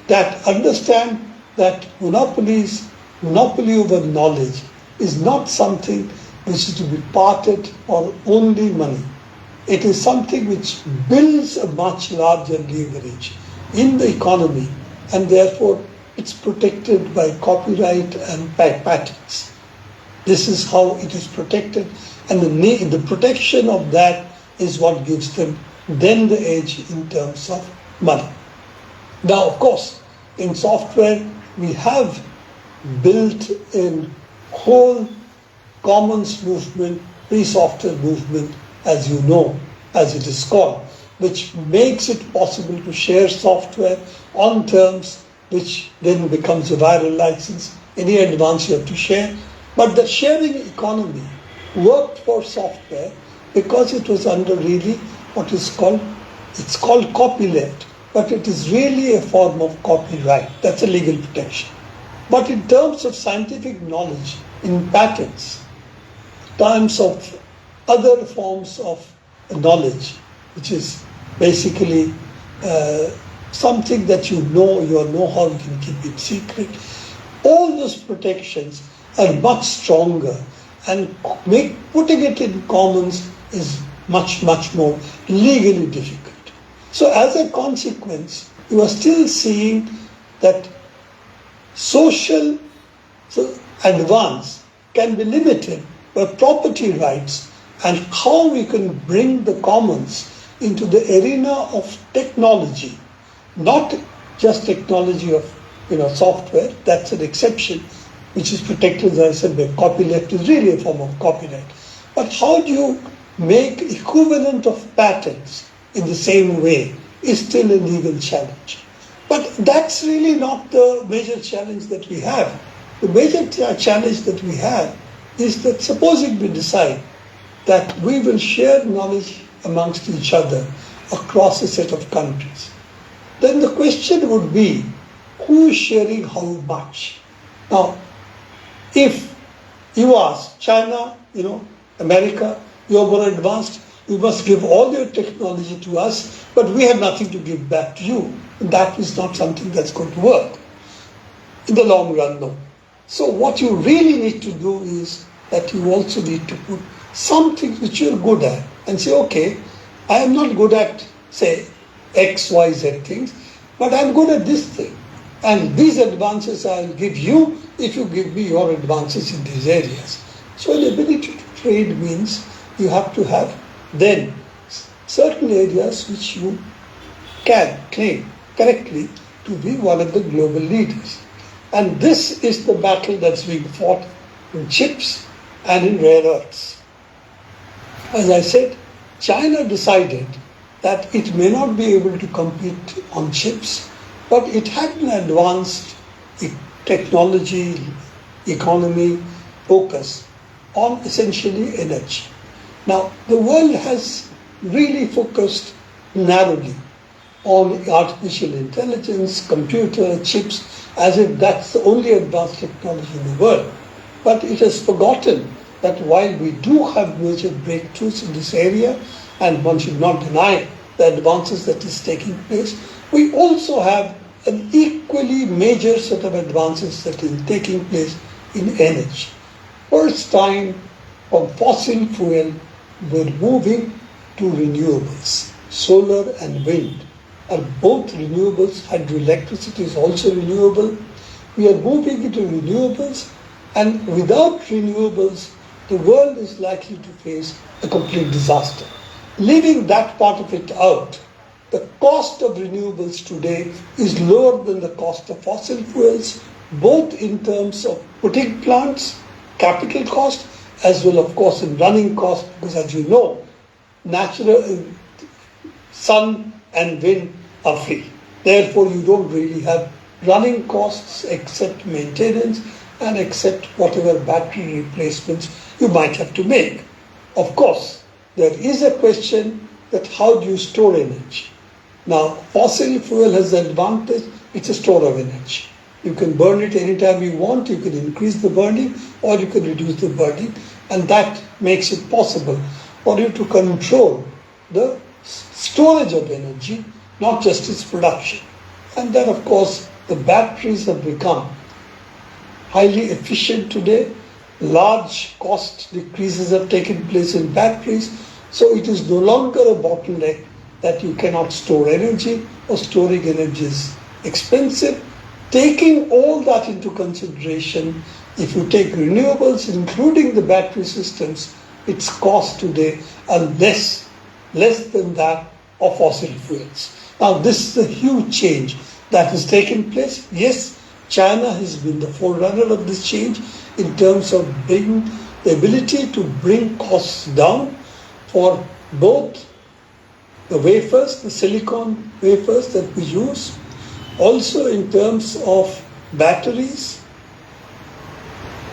That understand that monopoly over knowledge is not something which is to be parted or only money. It is something which builds a much larger leverage in the economy, and therefore it's protected by copyright and by patents. This is how it is protected, and the protection of that is what gives them then the edge in terms of money. Now, of course, in software, we have built in whole commons movement, free software movement, as you know, as it is called, which makes it possible to share software on terms which then becomes a viral license. Any advance you have to share. But the sharing economy worked for software because it was under really what is called, it's called copyleft, but it is really a form of copyright. That's a legal protection. But in terms of scientific knowledge, in patents, terms of other forms of knowledge, which is basically something that you know, your know-how, you can keep it secret. All those protections are much stronger, and putting it in commons is much, much more legally difficult. So as a consequence, you are still seeing that social advance can be limited by property rights, and how we can bring the commons into the arena of technology, not just technology of software, that's an exception, which is protected, as I said, by copyleft, is really a form of copyright. But how do you make equivalent of patents in the same way is still a legal challenge. But that's really not the major challenge that we have. The major challenge that we have is that supposing we decide that we will share knowledge amongst each other across a set of countries, then the question would be, who is sharing how much? Now, if you ask China, America, you're more advanced, you must give all your technology to us, but we have nothing to give back to you. And that is not something that's going to work in the long run, no. So what you really need to do is that you also need to put something which you're good at and say, okay, I am not good at, say, X, Y, Z things, but I'm good at this thing. And these advances I'll give you if you give me your advances in these areas. So an ability to trade means you have to have then certain areas which you can claim correctly to be one of the global leaders. And this is the battle that's being fought in chips and in rare earths. As I said, China decided that it may not be able to compete on chips, but it had an advanced technology, economy focus on essentially energy. Now, the world has really focused narrowly on artificial intelligence, computer, chips, as if that's the only advanced technology in the world. But it has forgotten that while we do have major breakthroughs in this area, and one should not deny the advances that is taking place, we also have an equally major set of advances that is taking place in energy. First time from fossil fuel, we're moving to renewables. Solar and wind are both renewables. Hydroelectricity is also renewable. We are moving into renewables, and without renewables, the world is likely to face a complete disaster. Leaving that part of it out, the cost of renewables today is lower than the cost of fossil fuels, both in terms of putting plants, capital cost, as well, of course, in running cost, because as you know, natural sun and wind are free. Therefore, you don't really have running costs except maintenance and except whatever battery replacements you might have to make. Of course, there is a question that how do you store energy? Now, fossil fuel has the advantage, it's a store of energy. You can burn it anytime you want, you can increase the burning or you can reduce the burning, and that makes it possible for you to control the storage of energy, not just its production. And then, of course, the batteries have become highly efficient today. Large cost decreases have taken place in batteries, so it is no longer a bottleneck that you cannot store energy or storing energy is expensive. Taking all that into consideration, if you take renewables, including the battery systems, its costs today are less than that of fossil fuels. Now, this is a huge change that has taken place. Yes, China has been the forerunner of this change in terms of bringing the ability to bring costs down for both the wafers, the silicon wafers that we use, also in terms of batteries,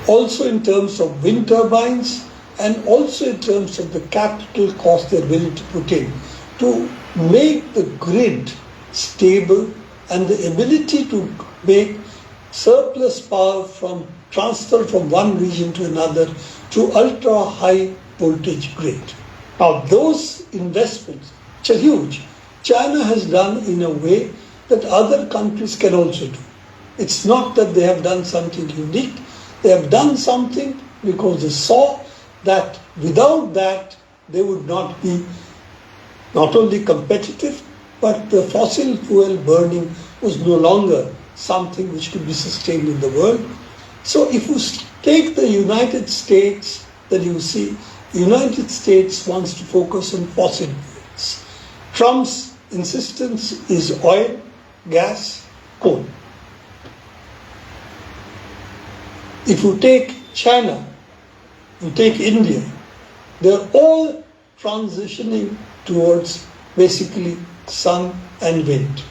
also in terms of wind turbines, and also in terms of the capital cost they're willing to put in to make the grid stable and the ability to make surplus power from transfer from one region to another to ultra high voltage grid. Now those investments, which are huge, China has done in a way that other countries can also do. It's not that they have done something unique. They have done something because they saw that without that they would not be not only competitive, but the fossil fuel burning was no longer something which could be sustained in the world. So if you take the United States, then you see the United States wants to focus on fossil fuels. Trump's insistence is oil, gas, coal. If you take China, you take India, they're all transitioning towards basically sun and wind.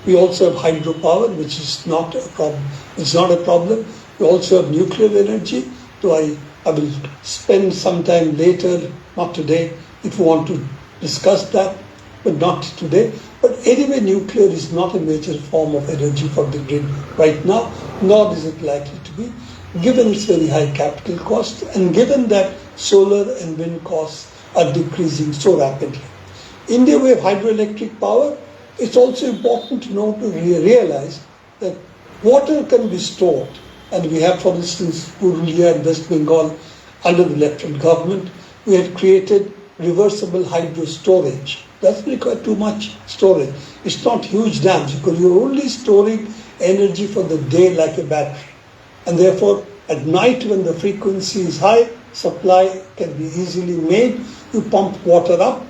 We also have hydropower, which is not a problem. It's not a problem. We also have nuclear energy. So I will spend some time later, not today, if you want to discuss that, but not today. But anyway, nuclear is not a major form of energy for the grid right now, nor is it likely to be, given its very high capital cost and given that solar and wind costs are decreasing so rapidly. India, we have hydroelectric power. It's also important to know to realize that water can be stored. And we have, for instance, Purulia and West Bengal, under the lieutenant government, we had created reversible hydro storage. Doesn't require too much storage. It's not huge dams because you're only storing energy for the day like a battery. And therefore, at night when the frequency is high, supply can be easily made. You pump water up,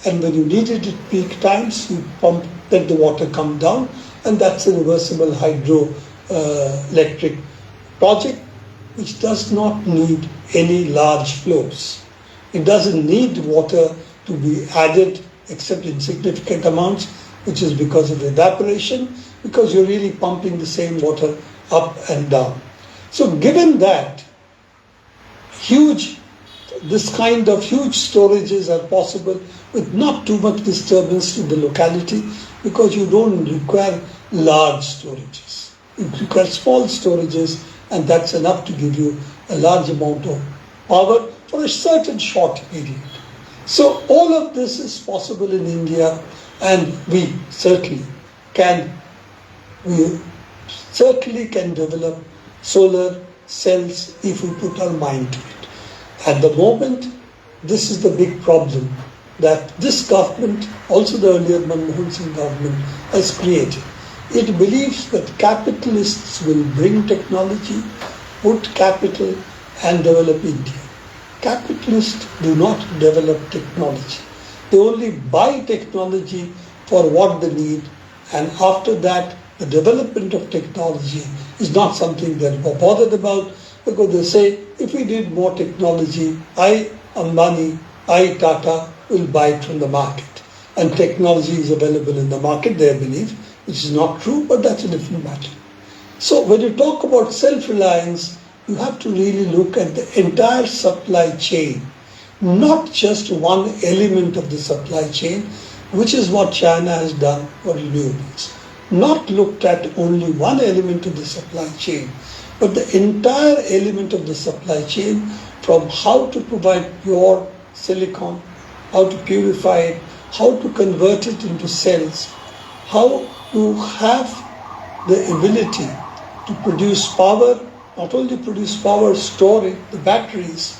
and when you need it at peak times, you pump, let the water come down, and that's a reversible hydro electric project which does not need any large flows. It doesn't need water to be added except in significant amounts, which is because of evaporation, because you're really pumping the same water up and down. So given that, this kind of huge storages are possible with not too much disturbance to the locality, because you don't require large storages. You require small storages, and that's enough to give you a large amount of power for a certain short period. So all of this is possible in India, and we certainly can develop solar cells if we put our mind to it. At the moment, this is the big problem that this government, also the earlier Manmohan Singh government, has created. It believes that capitalists will bring technology, put capital, and develop India. Capitalists do not develop technology. They only buy technology for what they need, and after that, the development of technology is not something they're bothered about, because they say, if we need more technology, Ambani, Tata will buy it from the market. And technology is available in the market, they believe, which is not true, but that's a different matter. So when you talk about self-reliance, you have to really look at the entire supply chain, not just one element of the supply chain, which is what China has done for renewables. Not looked at only one element of the supply chain, but the entire element of the supply chain, from how to provide pure silicon, how to purify it, how to convert it into cells, how to have the ability to produce power, not only produce power, store it, the batteries.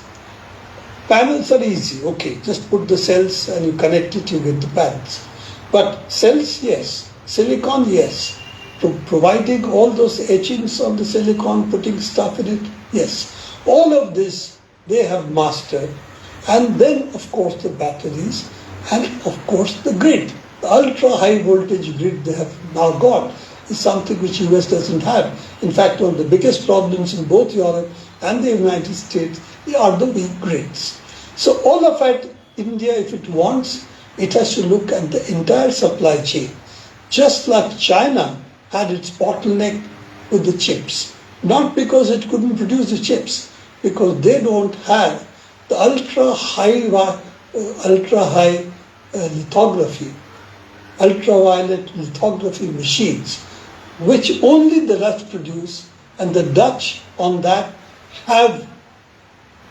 Panels are easy, okay, just put the cells and you connect it, you get the panels. But cells, yes. Silicon, yes. Providing all those etchings on the silicon, putting stuff in it, yes. All of this they have mastered. And then, of course, the batteries and, of course, the grid. The ultra-high voltage grid they have now got is something which US doesn't have. In fact, one of the biggest problems in both Europe and the United States are the weak grids. So all of it, India, if it wants, it has to look at the entire supply chain. Just like China had its bottleneck with the chips. Not because it couldn't produce the chips, because they don't have the ultra-high lithography, ultraviolet lithography machines, which only the Dutch produce, and the Dutch on that have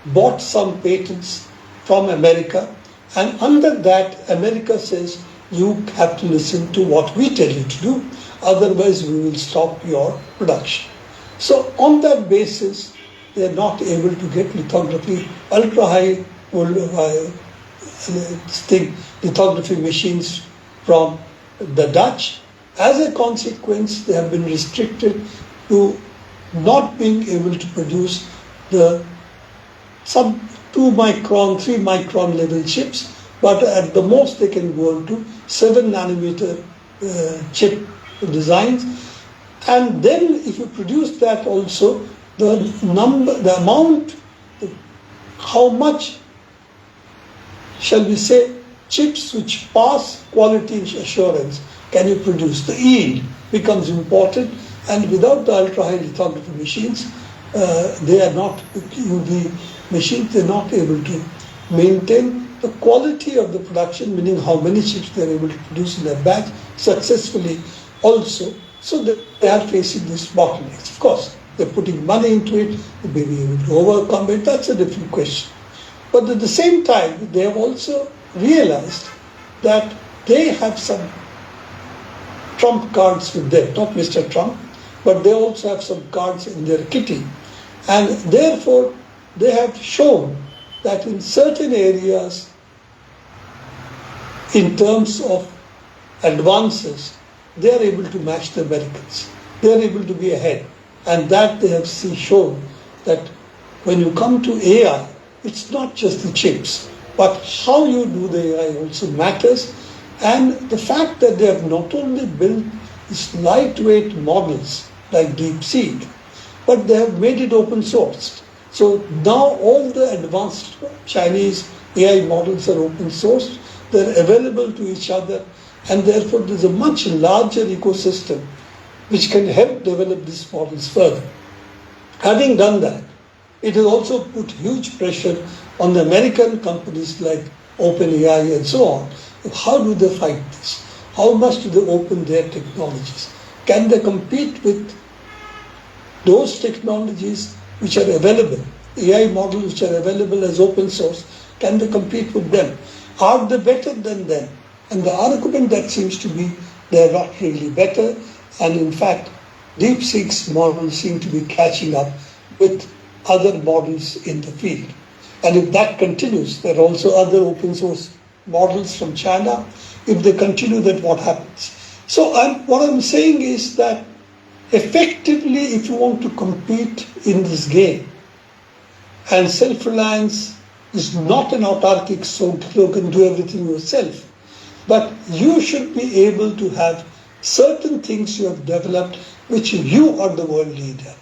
bought some patents from America, and under that America says you have to listen to what we tell you to do, otherwise we will stop your production. So on that basis, they are not able to get lithography, ultra-high lithography machines from the Dutch. As a consequence, they have been restricted to not being able to produce the some 2 micron, 3 micron level chips, but at the most they can go into 7 nanometer chip designs. And then if you produce that also, the amount, how much, shall we say, chips which pass quality assurance can you produce? The yield becomes important, and without the ultra-high lithography machines, they are not UV machines, they are not able to maintain the quality of the production, meaning how many chips they are able to produce in a batch successfully also. So they are facing this bottlenecks. Of course, they're putting money into it, they may be able to overcome it, that's a different question. But at the same time, they have also realized that they have some trump cards with them, not Mr. Trump, but they also have some cards in their kitty. And therefore, they have shown that in certain areas, in terms of advances, they are able to match the Americans. They are able to be ahead. And that they have shown that when you come to AI, it's not just the chips, but how you do the AI also matters. And the fact that they have not only built these lightweight models like DeepSeek, but they have made it open sourced. So now all the advanced Chinese AI models are open sourced, they're available to each other, and therefore there's a much larger ecosystem which can help develop these models further. Having done that, it has also put huge pressure on the American companies like OpenAI and so on. How do they fight this? How much do they open their technologies? Can they compete with those technologies which are available, AI models which are available as open source? Can they compete with them? Are they better than them? And the argument that seems to be they're not really better, and in fact, DeepSeek's models seem to be catching up with other models in the field. And if that continues, there are also other open source models from China. If they continue, then what happens? So what I'm saying is that effectively, if you want to compete in this game, and self-reliance is not an autarkic slogan, do everything yourself, but you should be able to have certain things you have developed which you are the world leader.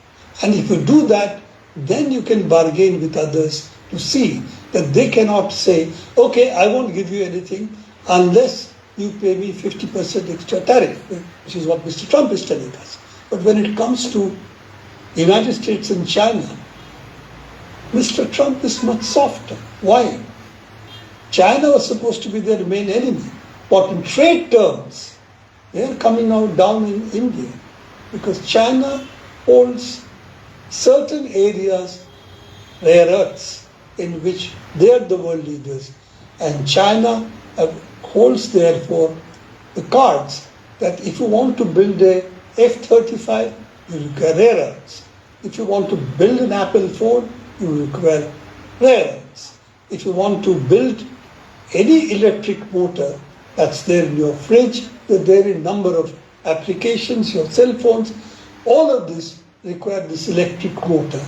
And if you do that, then you can bargain with others to see that they cannot say, okay, I won't give you anything unless you pay me 50% extra tariff, which is what Mr. Trump is telling us. But when it comes to United States and China, Mr. Trump is much softer. Why? China was supposed to be their main enemy. But in trade terms, they are coming now down in India because China holds certain areas, rare earths, in which they are the world leaders. And China holds therefore the cards that if you want to build a F-35, you require rare earths. If you want to build an Apple phone, you require rare earths. If you want to build any electric motor that's there in your fridge, there are a number of applications, your cell phones, all of this require this electric motor.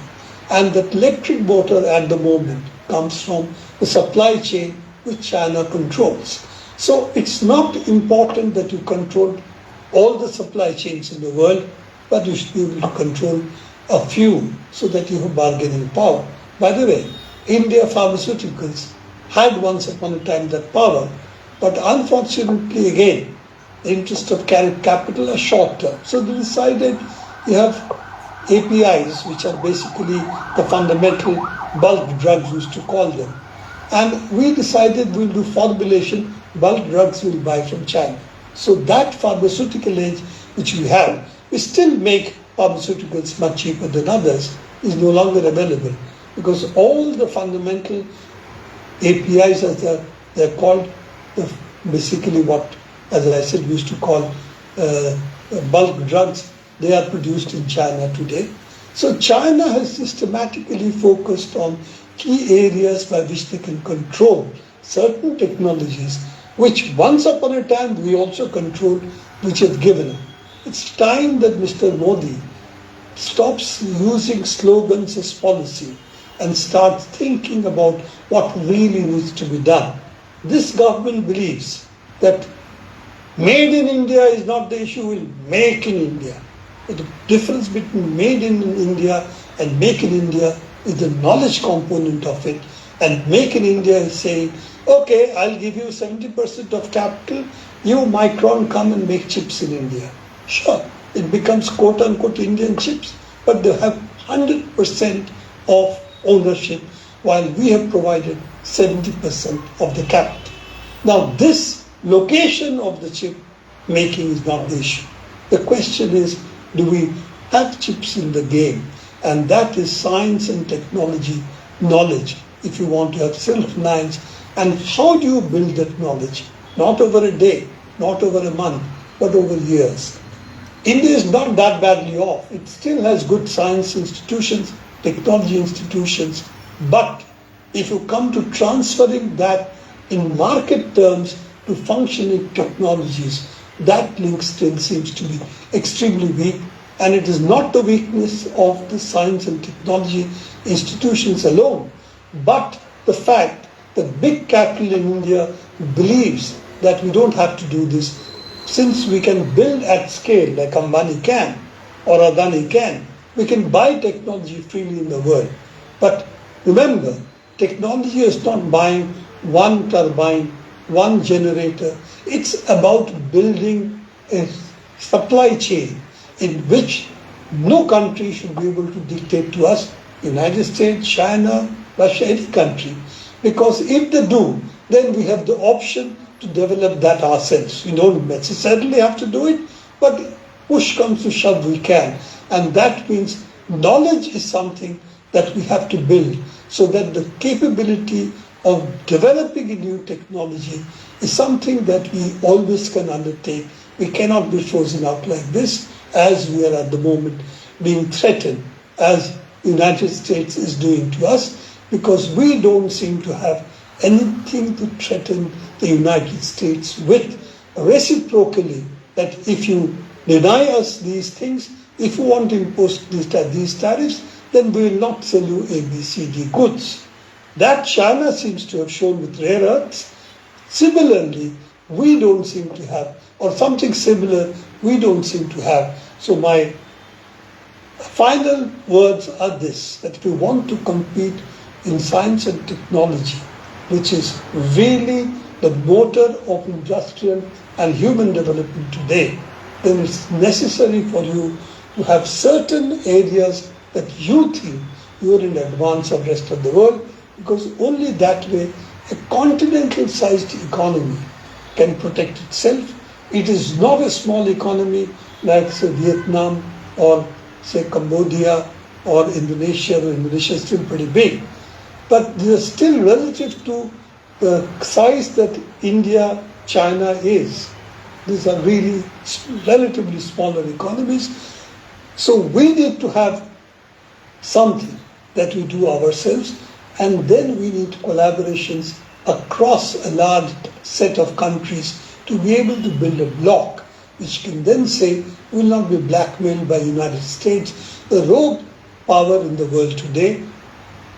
And that electric motor at the moment comes from the supply chain which China controls. So it's not important that you control all the supply chains in the world, but you should be able to control a few so that you have bargaining power. By the way, India Pharmaceuticals had once upon a time that power, but unfortunately again, the interest of capital are short term. So they decided you have APIs, which are basically the fundamental bulk drugs we used to call them. And we decided we'll do formulation, bulk drugs we'll buy from China. So that pharmaceutical edge which we have, we still make pharmaceuticals much cheaper than others, is no longer available because all the fundamental APIs, as they're called, basically what, as I said, we used to call bulk drugs, they are produced in China today. So China has systematically focused on key areas by which they can control certain technologies, which once upon a time we also controlled, which have given them. It's time that Mr. Modi stops using slogans as policy and starts thinking about what really needs to be done. This government believes that made in India is not the issue, we'll make in India. The difference between made in India and make in India is the knowledge component of it. And make in India is saying, okay, I'll give you 70% of capital, you Micron come and make chips in India. Sure, it becomes quote unquote Indian chips, but they have 100% of ownership while we have provided 70% of the capital. Now this location of the chip making is not the issue. The question is, do we have chips in the game? And that is science and technology knowledge, if you want to have self-reliance. And how do you build that knowledge? Not over a day, not over a month, but over years. India is not that badly off. It still has good science institutions, technology institutions, but if you come to transferring that in market terms to functioning technologies, that link still seems to be extremely weak. And it is not the weakness of the science and technology institutions alone, but the fact that big capital in India believes that we don't have to do this. Since we can build at scale like Ambani can or Adani can, we can buy technology freely in the world. But remember, technology is not buying one turbine, one generator. It's about building a supply chain in which no country should be able to dictate to us, United States, China, Russia, any country. Because if they do, then we have the option to develop that ourselves. We don't necessarily have to do it, but push comes to shove, we can. And that means knowledge is something that we have to build so that the capability of developing a new technology is something that we always can undertake. We cannot be frozen out like this, as we are at the moment being threatened, as the United States is doing to us. because we don't seem to have anything to threaten the United States with reciprocally, that if you deny us these things, if you want to impose these tariffs, then we will not sell you ABCD goods. That China seems to have shown with rare earths. Similarly, we don't seem to have, or something similar, we don't seem to have. So my final words are this, that if we want to compete in science and technology, which is really the motor of industrial and human development today, then it's necessary for you to have certain areas that you think you are in advance of the rest of the world, because only that way a continental-sized economy can protect itself. It is not a small economy like, say, Vietnam or, say, Cambodia or Indonesia. Indonesia is still pretty big. But they are still relative to the size that India, China is. These are really relatively smaller economies. So we need to have something that we do ourselves, and then we need collaborations across a large set of countries to be able to build a bloc which can then say we will not be blackmailed by the United States, the rogue power in the world today.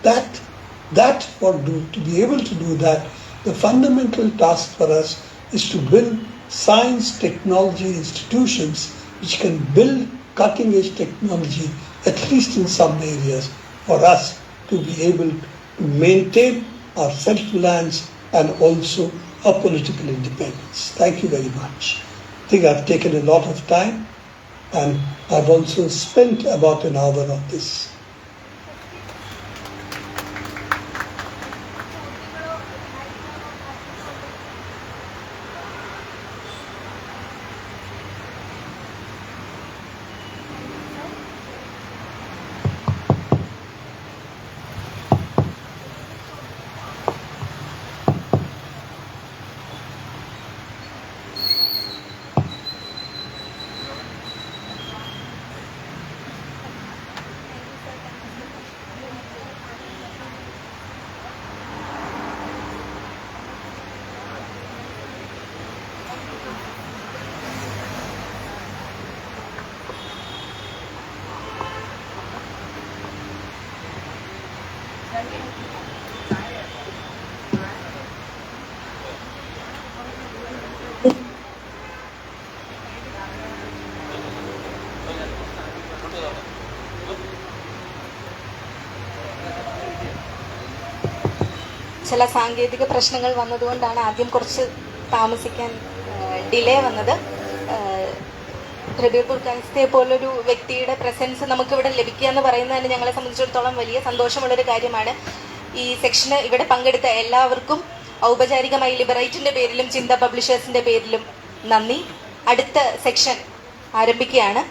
To be able to do that, the fundamental task for us is to build science technology institutions which can build cutting-edge technology, at least in some areas, for us to be able to maintain our self-reliance and also our political independence. Thank you very much. I think I've taken a lot of time, and I've also spent about an hour on this. ചില സാങ്കേതിക പ്രശ്നങ്ങൾ വന്നതുകൊണ്ടാണ് ആദ്യം കുറച്ച് താമസിക്കാൻ delay വന്നത്. പ്രബീർ പുർക്കായസ്ഥയെ പോലൊരു വ്യക്തിയുടെ പ്രസൻസ് നമുക്കിവിടെ ലഭിക്കുക എന്ന് പറയുന്നത് തന്നെ ഞങ്ങളെ സംബന്ധിച്ചിടത്തോളം വലിയ സന്തോഷമുള്ളൊരു കാര്യമാണ്. ഈ സെക്ഷന് ഇവിടെ പങ്കെടുത്ത എല്ലാവർക്കും ഔപചാരികമായി ലിബറൈറ്റിൻ്റെ പേരിലും ചിന്ത പബ്ലിഷേഴ്സിൻ്റെ പേരിലും നന്ദി. അടുത്ത സെക്ഷൻ ആരംഭിക്കുകയാണ്.